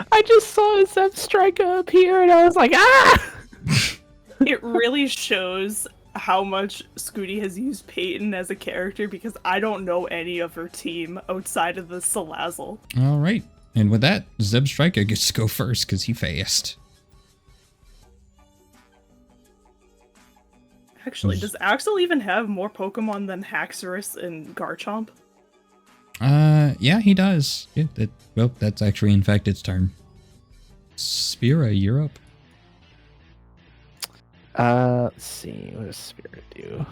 I just saw a Zeb Striker appear and I was like, ah! It really shows how much Scooty has used Peyton as a character because I don't know any of her team outside of the Salazzle. Alright, and with that, Zeb Striker gets to go first because he fast. Actually, does Axel even have more Pokemon than Haxorus and Garchomp? Yeah, he does. Yeah, well, that's actually in fact its turn. Spyra, you're up. Let's see, what does Spyra do?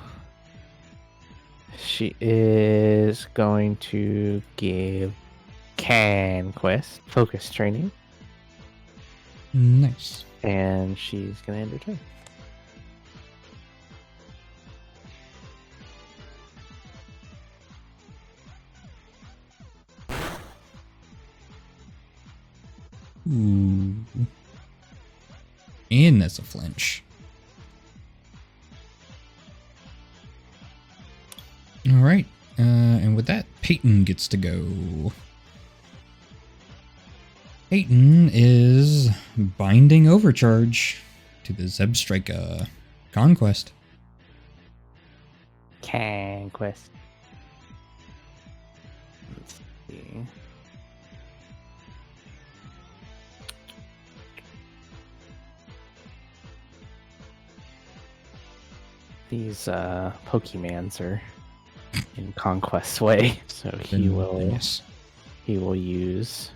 She is going to give Conquest focus training, Nice. and she's gonna end her turn. Ooh. And that's a flinch. Alright, and with that, Peyton gets to go. Peyton is binding overcharge to the Zeb Striker Conquest. Conquest. Let's see. These Pokemans are in Conquest's way, so he will use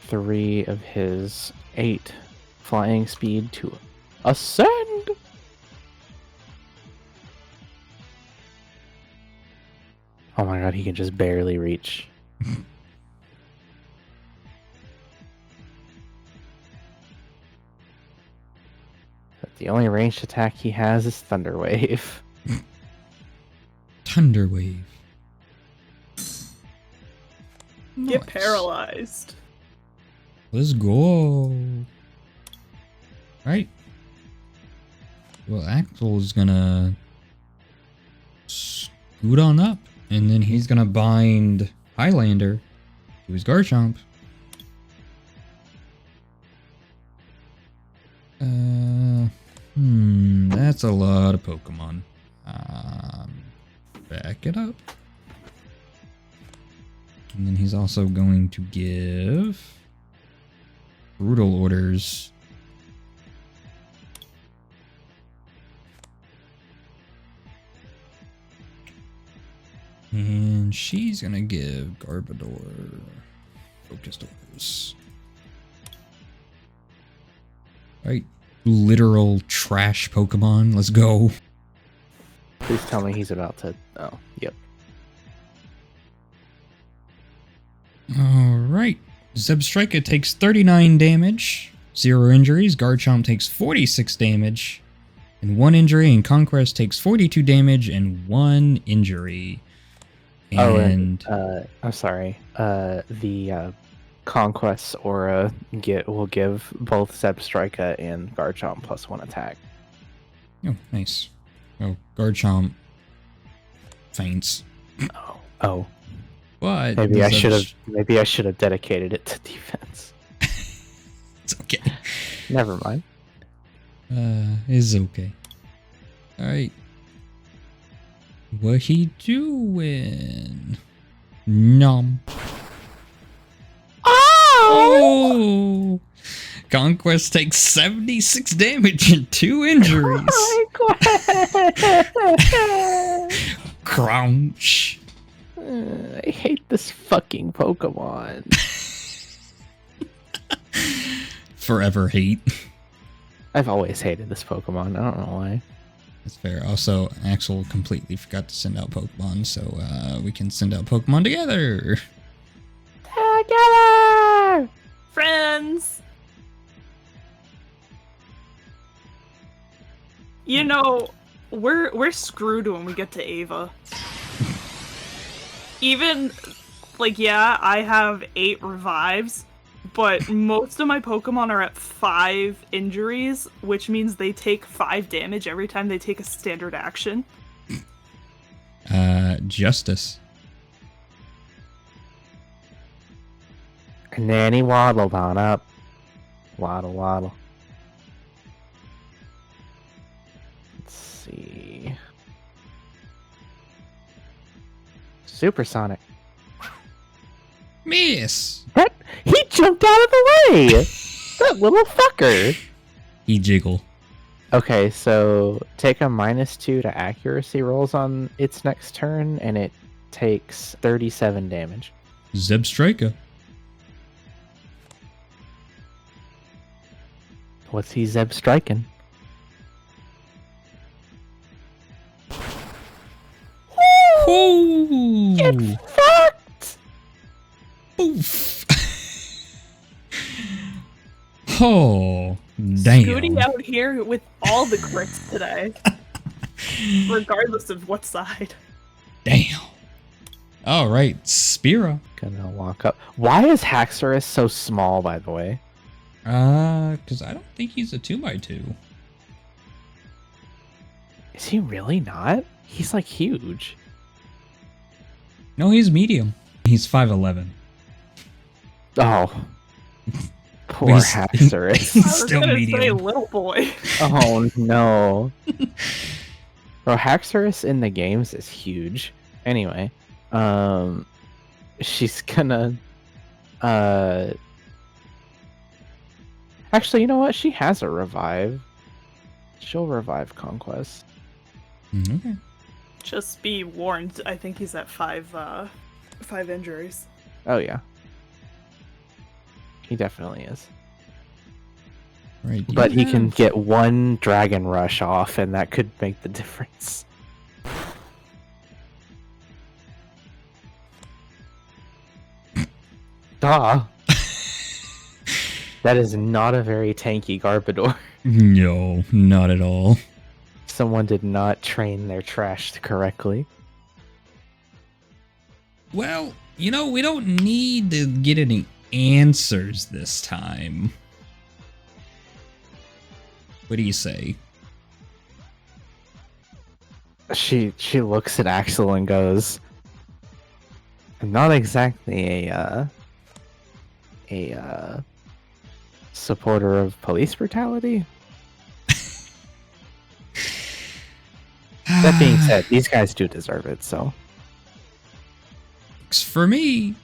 3 of his 8 flying speed to ascend. Oh my god, he can just barely reach. But the only ranged attack he has is Thunder Wave. Thunder Wave. Get Nice. paralyzed. Let's go. Right. Well, Axel's gonna scoot on up, and then he's gonna bind Highlander to his Garchomp. That's a lot of Pokemon. Back it up. And then he's also going to give brutal orders And she's gonna give Garbodor focus doors. Alright, literal trash Pokemon, let's go. Please tell me he's about to... Oh, yep. Alright, Zebstrika takes 39 damage, 0 injuries, Garchomp takes 46 damage, and 1 injury, and Conquest takes 42 damage and 1 injury. And I'm sorry. The Conquest aura will give both Zebstrika and Garchomp +1 attack. oh, nice. Oh, Garchomp faints. Oh. But Maybe I should have dedicated it to defense. It's okay. Never mind. It's okay. Alright. What he doing? Nom. Oh! Conquest takes 76 damage and 2 injuries. Crunch. I hate this fucking Pokemon. Forever hate. I've always hated this Pokemon. I don't know why. That's fair. Also, Axel completely forgot to send out Pokemon, so we can send out Pokemon together. Together! Friends! You know, we're screwed when we get to Ava. Even, like, yeah, I have 8 revives, but most of my Pokemon are at 5 injuries, which means they take 5 damage every time they take a standard action. Justice. And then he waddled on up. Waddle, waddle. Let's see. Supersonic. Miss! He jumped out of the way! That little fucker! He jiggle. Okay, so take a -2 to accuracy rolls on its next turn, and it takes 37 damage. Zebstrika. What's he Zeb striking? Ooh! Get fucked! Oof. Oh, damn. Scooting out here with all the crits today. Regardless of what side. Damn. All right, Spyra. Gonna walk up. Why is Haxorus so small, by the way? Because I don't think he's a 2x2. Is he really not? He's like huge. No, he's medium. He's 5'11". Oh. Poor He's- Haxorus. He's I was still gonna medium. say little boy. Oh no. Bro, Haxorus in the games is huge. Anyway, she's gonna actually, you know what? She has a revive. She'll revive Conquest. Okay. Just be warned, I think he's at 5 injuries. Oh yeah. He definitely is. Right. you But he can have- get one Dragon Rush off, and that could make the difference. Duh. That is not a very tanky Garbodor. No, not at all. Someone did not train their trash correctly. Well, you know, we don't need to get any answers this time. What do you say? She looks at Axel and goes, "I'm not exactly a supporter of police brutality." That being said, these guys do deserve it, so For me,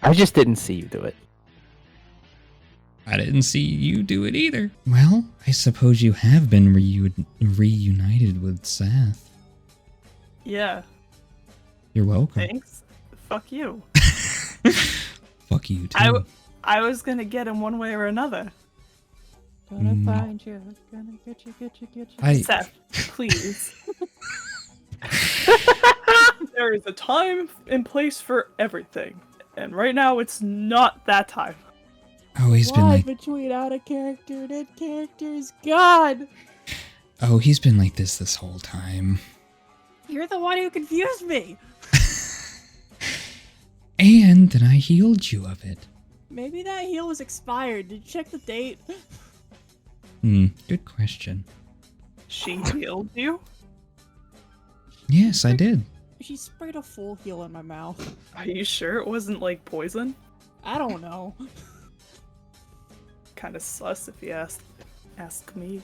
I just didn't see you do it. I didn't see you do it either. Well, I suppose you have been reunited with Sath. Yeah. You're welcome. Thanks. Fuck you. Fuck you too. I was gonna get him one way or another. Gonna find you. Gonna get you. Seth, please. There is a time and place for everything. And right now, it's not that time. Oh, he's been like... between out of character and in character is God! Oh, he's been like this whole time. You're the one who confused me! And then I healed you of it. Maybe that heal was expired. Did you check the date? Good question. She healed you? Yes, I did. She sprayed a full heal in my mouth. Are you sure it wasn't like poison? I don't know. Kinda sus if you ask me.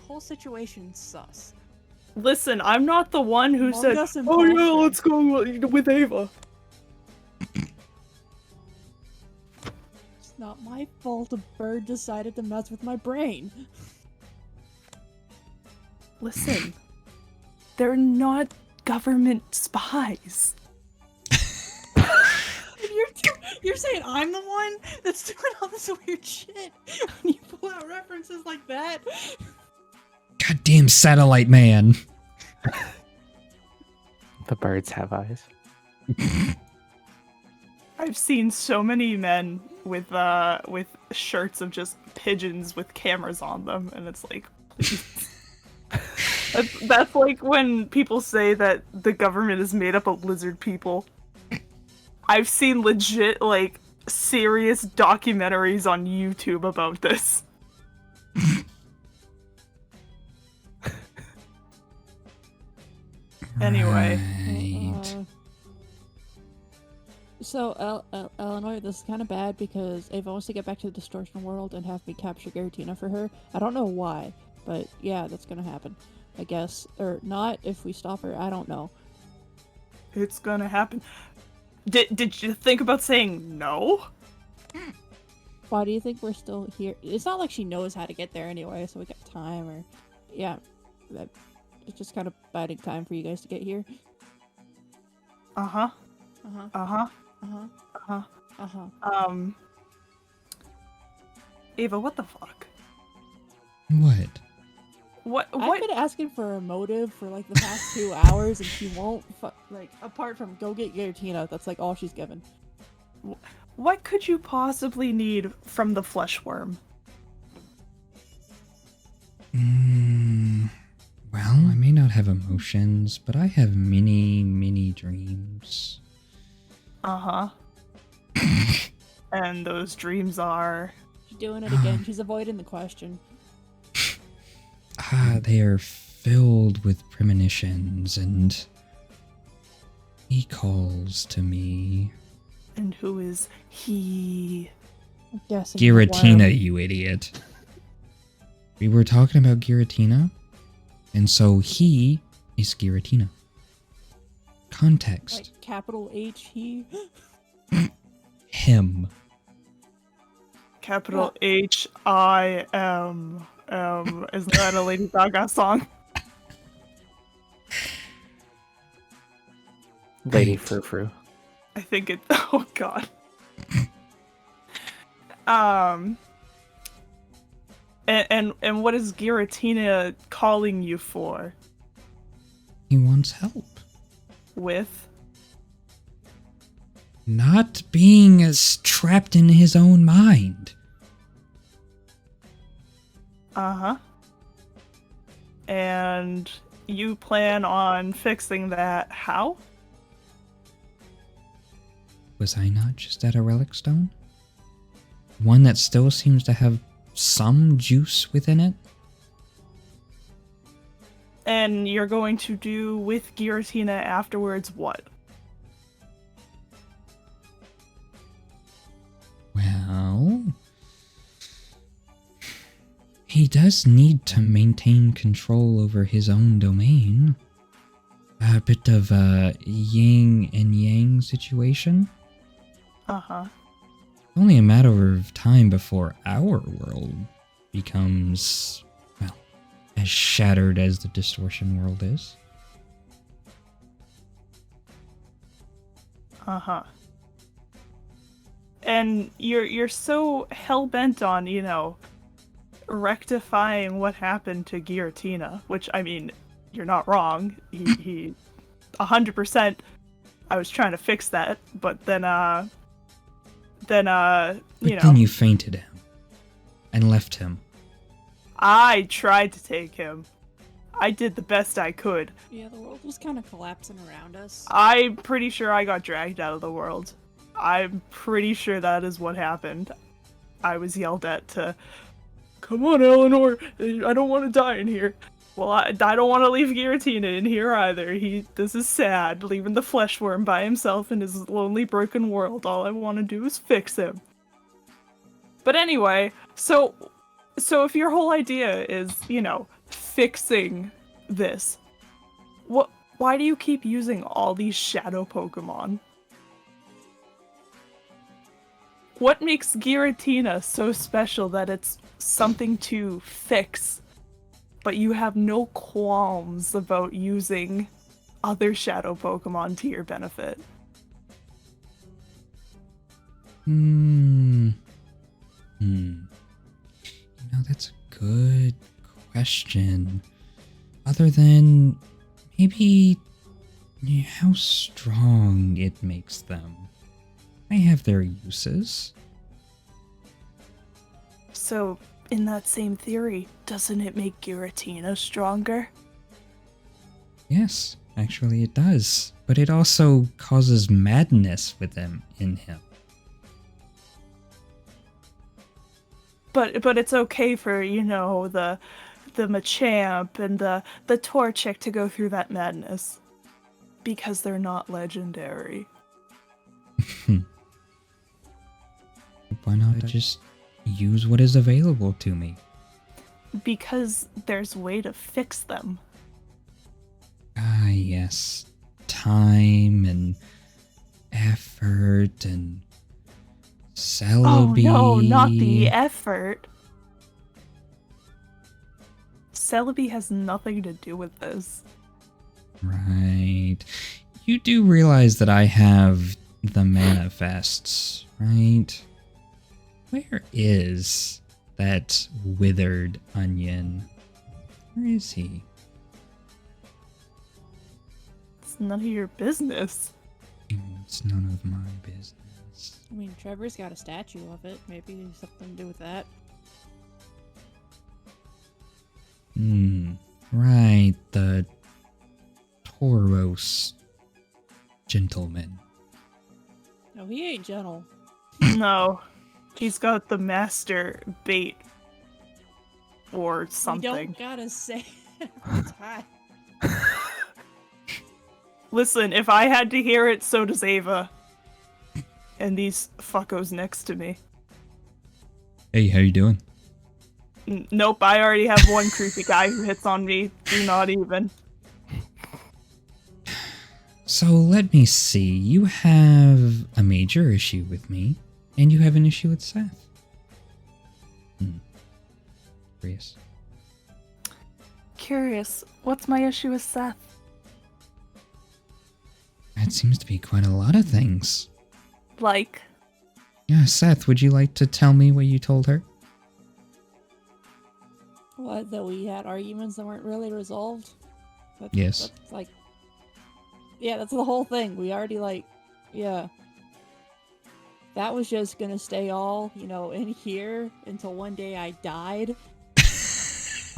Whole situation sus. Listen, I'm not the one who Among said, Us "Oh yeah, imposter." let's go with Ava." It's not my fault a bird decided to mess with my brain. Listen, they're not government spies. You're saying I'm the one that's doing all this weird shit when you pull out references like that? Goddamn satellite man. The birds have eyes. I've seen so many men with shirts of just pigeons with cameras on them, and it's like, please. That's like when people say that the government is made up of lizard people. I've seen legit, like, serious documentaries on YouTube about this. Anyway. Right. So, Eleanor, this is kind of bad because Ava wants to get back to the distortion world and have me capture Garatina for her. I don't know why, but yeah, that's gonna happen, I guess. Or not if we stop her, I don't know. It's gonna happen. Did you think about saying no? Why do you think we're still here? It's not like she knows how to get there anyway, so we got time, or... Yeah, it's just kind of biding time for you guys to get here. Uh-huh. Uh-huh. Uh-huh. Uh-huh. Uh-huh. Uh-huh. Ava, what the fuck? What? What? I've been asking for a motive for like the past 2 hours, and she won't. Like, apart from go get Garatina, that's like all she's given. What could you possibly need from the flesh worm? Well, I may not have emotions, but I have many dreams. Uh-huh. And those dreams are... She's doing it again. She's avoiding the question. They are filled with premonitions, and he calls to me. And who is he? I'm guessing Giratina, you idiot. We were talking about Giratina, and so he is Giratina. Context. Like capital H, he? Him. Capital H-I-M. Isn't that a Lady Gaga song? Lady Frou-Frou. I think it... Oh, God. And what is Giratina calling you for? He wants help. With? Not being as trapped in his own mind. Uh-huh. And you plan on fixing that how? Was I not just at a relic stone? One that still seems to have some juice within it? And you're going to do with Giratina afterwards what? Well... he does need to maintain control over his own domain. A bit of a yin and yang situation. Uh-huh. Only a matter of time before our world becomes, well, as shattered as the distortion world is. Uh-huh. And you're so hell-bent on, you know, rectifying what happened to Giratina, which, I mean, you're not wrong. He 100%, I was trying to fix that, but then, you know. Then you fainted him and left him. I tried to take him. I did the best I could. Yeah, the world was kind of collapsing around us. I'm pretty sure I got dragged out of the world. I'm pretty sure that is what happened. I was yelled at to, come on, Eleanor, I don't want to die in here. Well, I don't want to leave Giratina in here either. This is sad, leaving the flesh worm by himself in his lonely, broken world. All I want to do is fix him. But anyway, so if your whole idea is, you know, fixing this, why do you keep using all these shadow Pokemon? What makes Giratina so special that it's something to fix, but you have no qualms about using other shadow Pokemon to your benefit? You know, that's a good question. Other than maybe how strong it makes them. They have their uses. So, in that same theory, doesn't it make Giratina stronger? Yes, actually it does. But it also causes madness in him. But it's okay for, you know, the Machamp and the Torchic to go through that madness. Because they're not legendary. Why not just use what is available to me? Because there's a way to fix them. Ah, yes. Time and effort and Celebi. Oh no, not the effort. Celebi has nothing to do with this. Right. You do realize that I have the manifests, right? Where is that withered onion? Where is he? It's none of your business. It's none of my business. I mean, Trevor's got a statue of it. Maybe something to do with that. Right, the Tauros gentleman. No, he ain't gentle. No. He's got the master bait. Or something. You don't gotta say it every time. Listen, if I had to hear it, so does Ava. And these fuckos next to me. Hey, how you doing? Nope, I already have one creepy guy who hits on me. Do not even. So let me see. You have a major issue with me, and you have an issue with Seth. Curious. Curious, what's my issue with Seth? That seems to be quite a lot of things. Like? Yeah, Seth, would you like to tell me what you told her? What, that we had arguments that weren't really resolved? Yes. That's like... Yeah, that's the whole thing. We already, yeah. That was just gonna stay all, you know, in here until one day I died. Just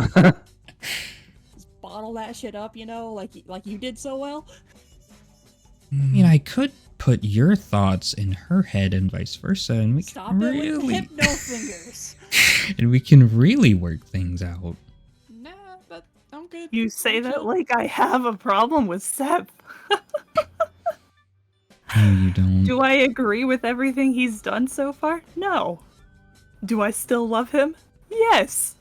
bottle that shit up, you know, like you did so well. I mean, I could put your thoughts in her head and vice versa, and we Stop can it really... with the hypno fingers. And we can really work things out. Nah, but I'm good. You say I'm that chill. like I have a problem with Seth. No, you don't. Do I agree with everything he's done so far? No. Do I still love him? Yes.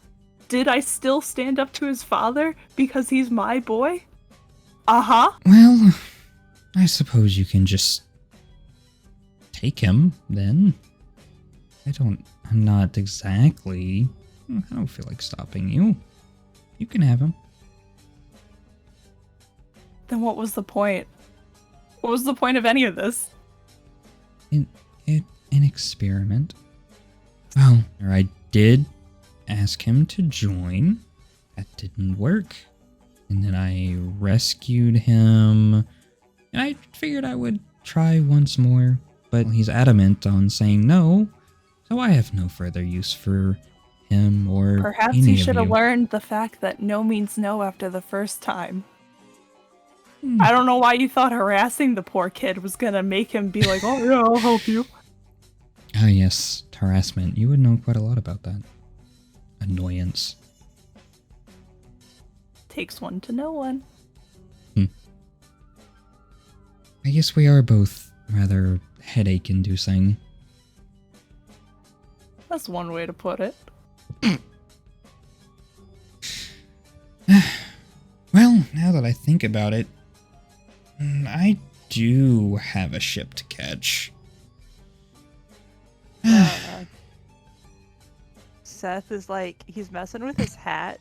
Did I still stand up to his father because he's my boy? Uh-huh. Well, I suppose you can just take him, then. I'm not exactly... I don't feel like stopping you. You can have him. Then what was the point? What was the point of any of this? an experiment. Well, I did ask him to join. That didn't work. And then I rescued him. And I figured I would try once more. But he's adamant on saying no. So I have no further use for him or Perhaps any he of should have you. learned the fact that no means no after the first time. Hmm. I don't know why you thought harassing the poor kid was gonna make him be like, oh yeah, I'll help you. Ah, yes, harassment. You would know quite a lot about that. Annoyance. Takes one to know one. I guess we are both rather headache-inducing. That's one way to put it. Well, now that I think about it, I do have a ship to catch. Seth is like, he's messing with his hat,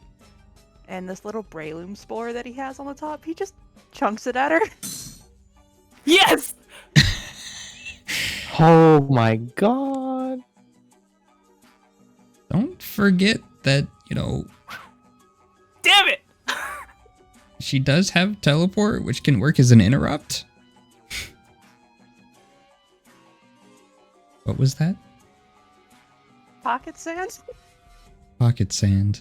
and this little Breloom spore that he has on the top, he just chunks it at her. Yes! Oh my god. Don't forget that, Damn it! she does have teleport, which can work as an interrupt. What was that? Pocket sand? Pocket sand.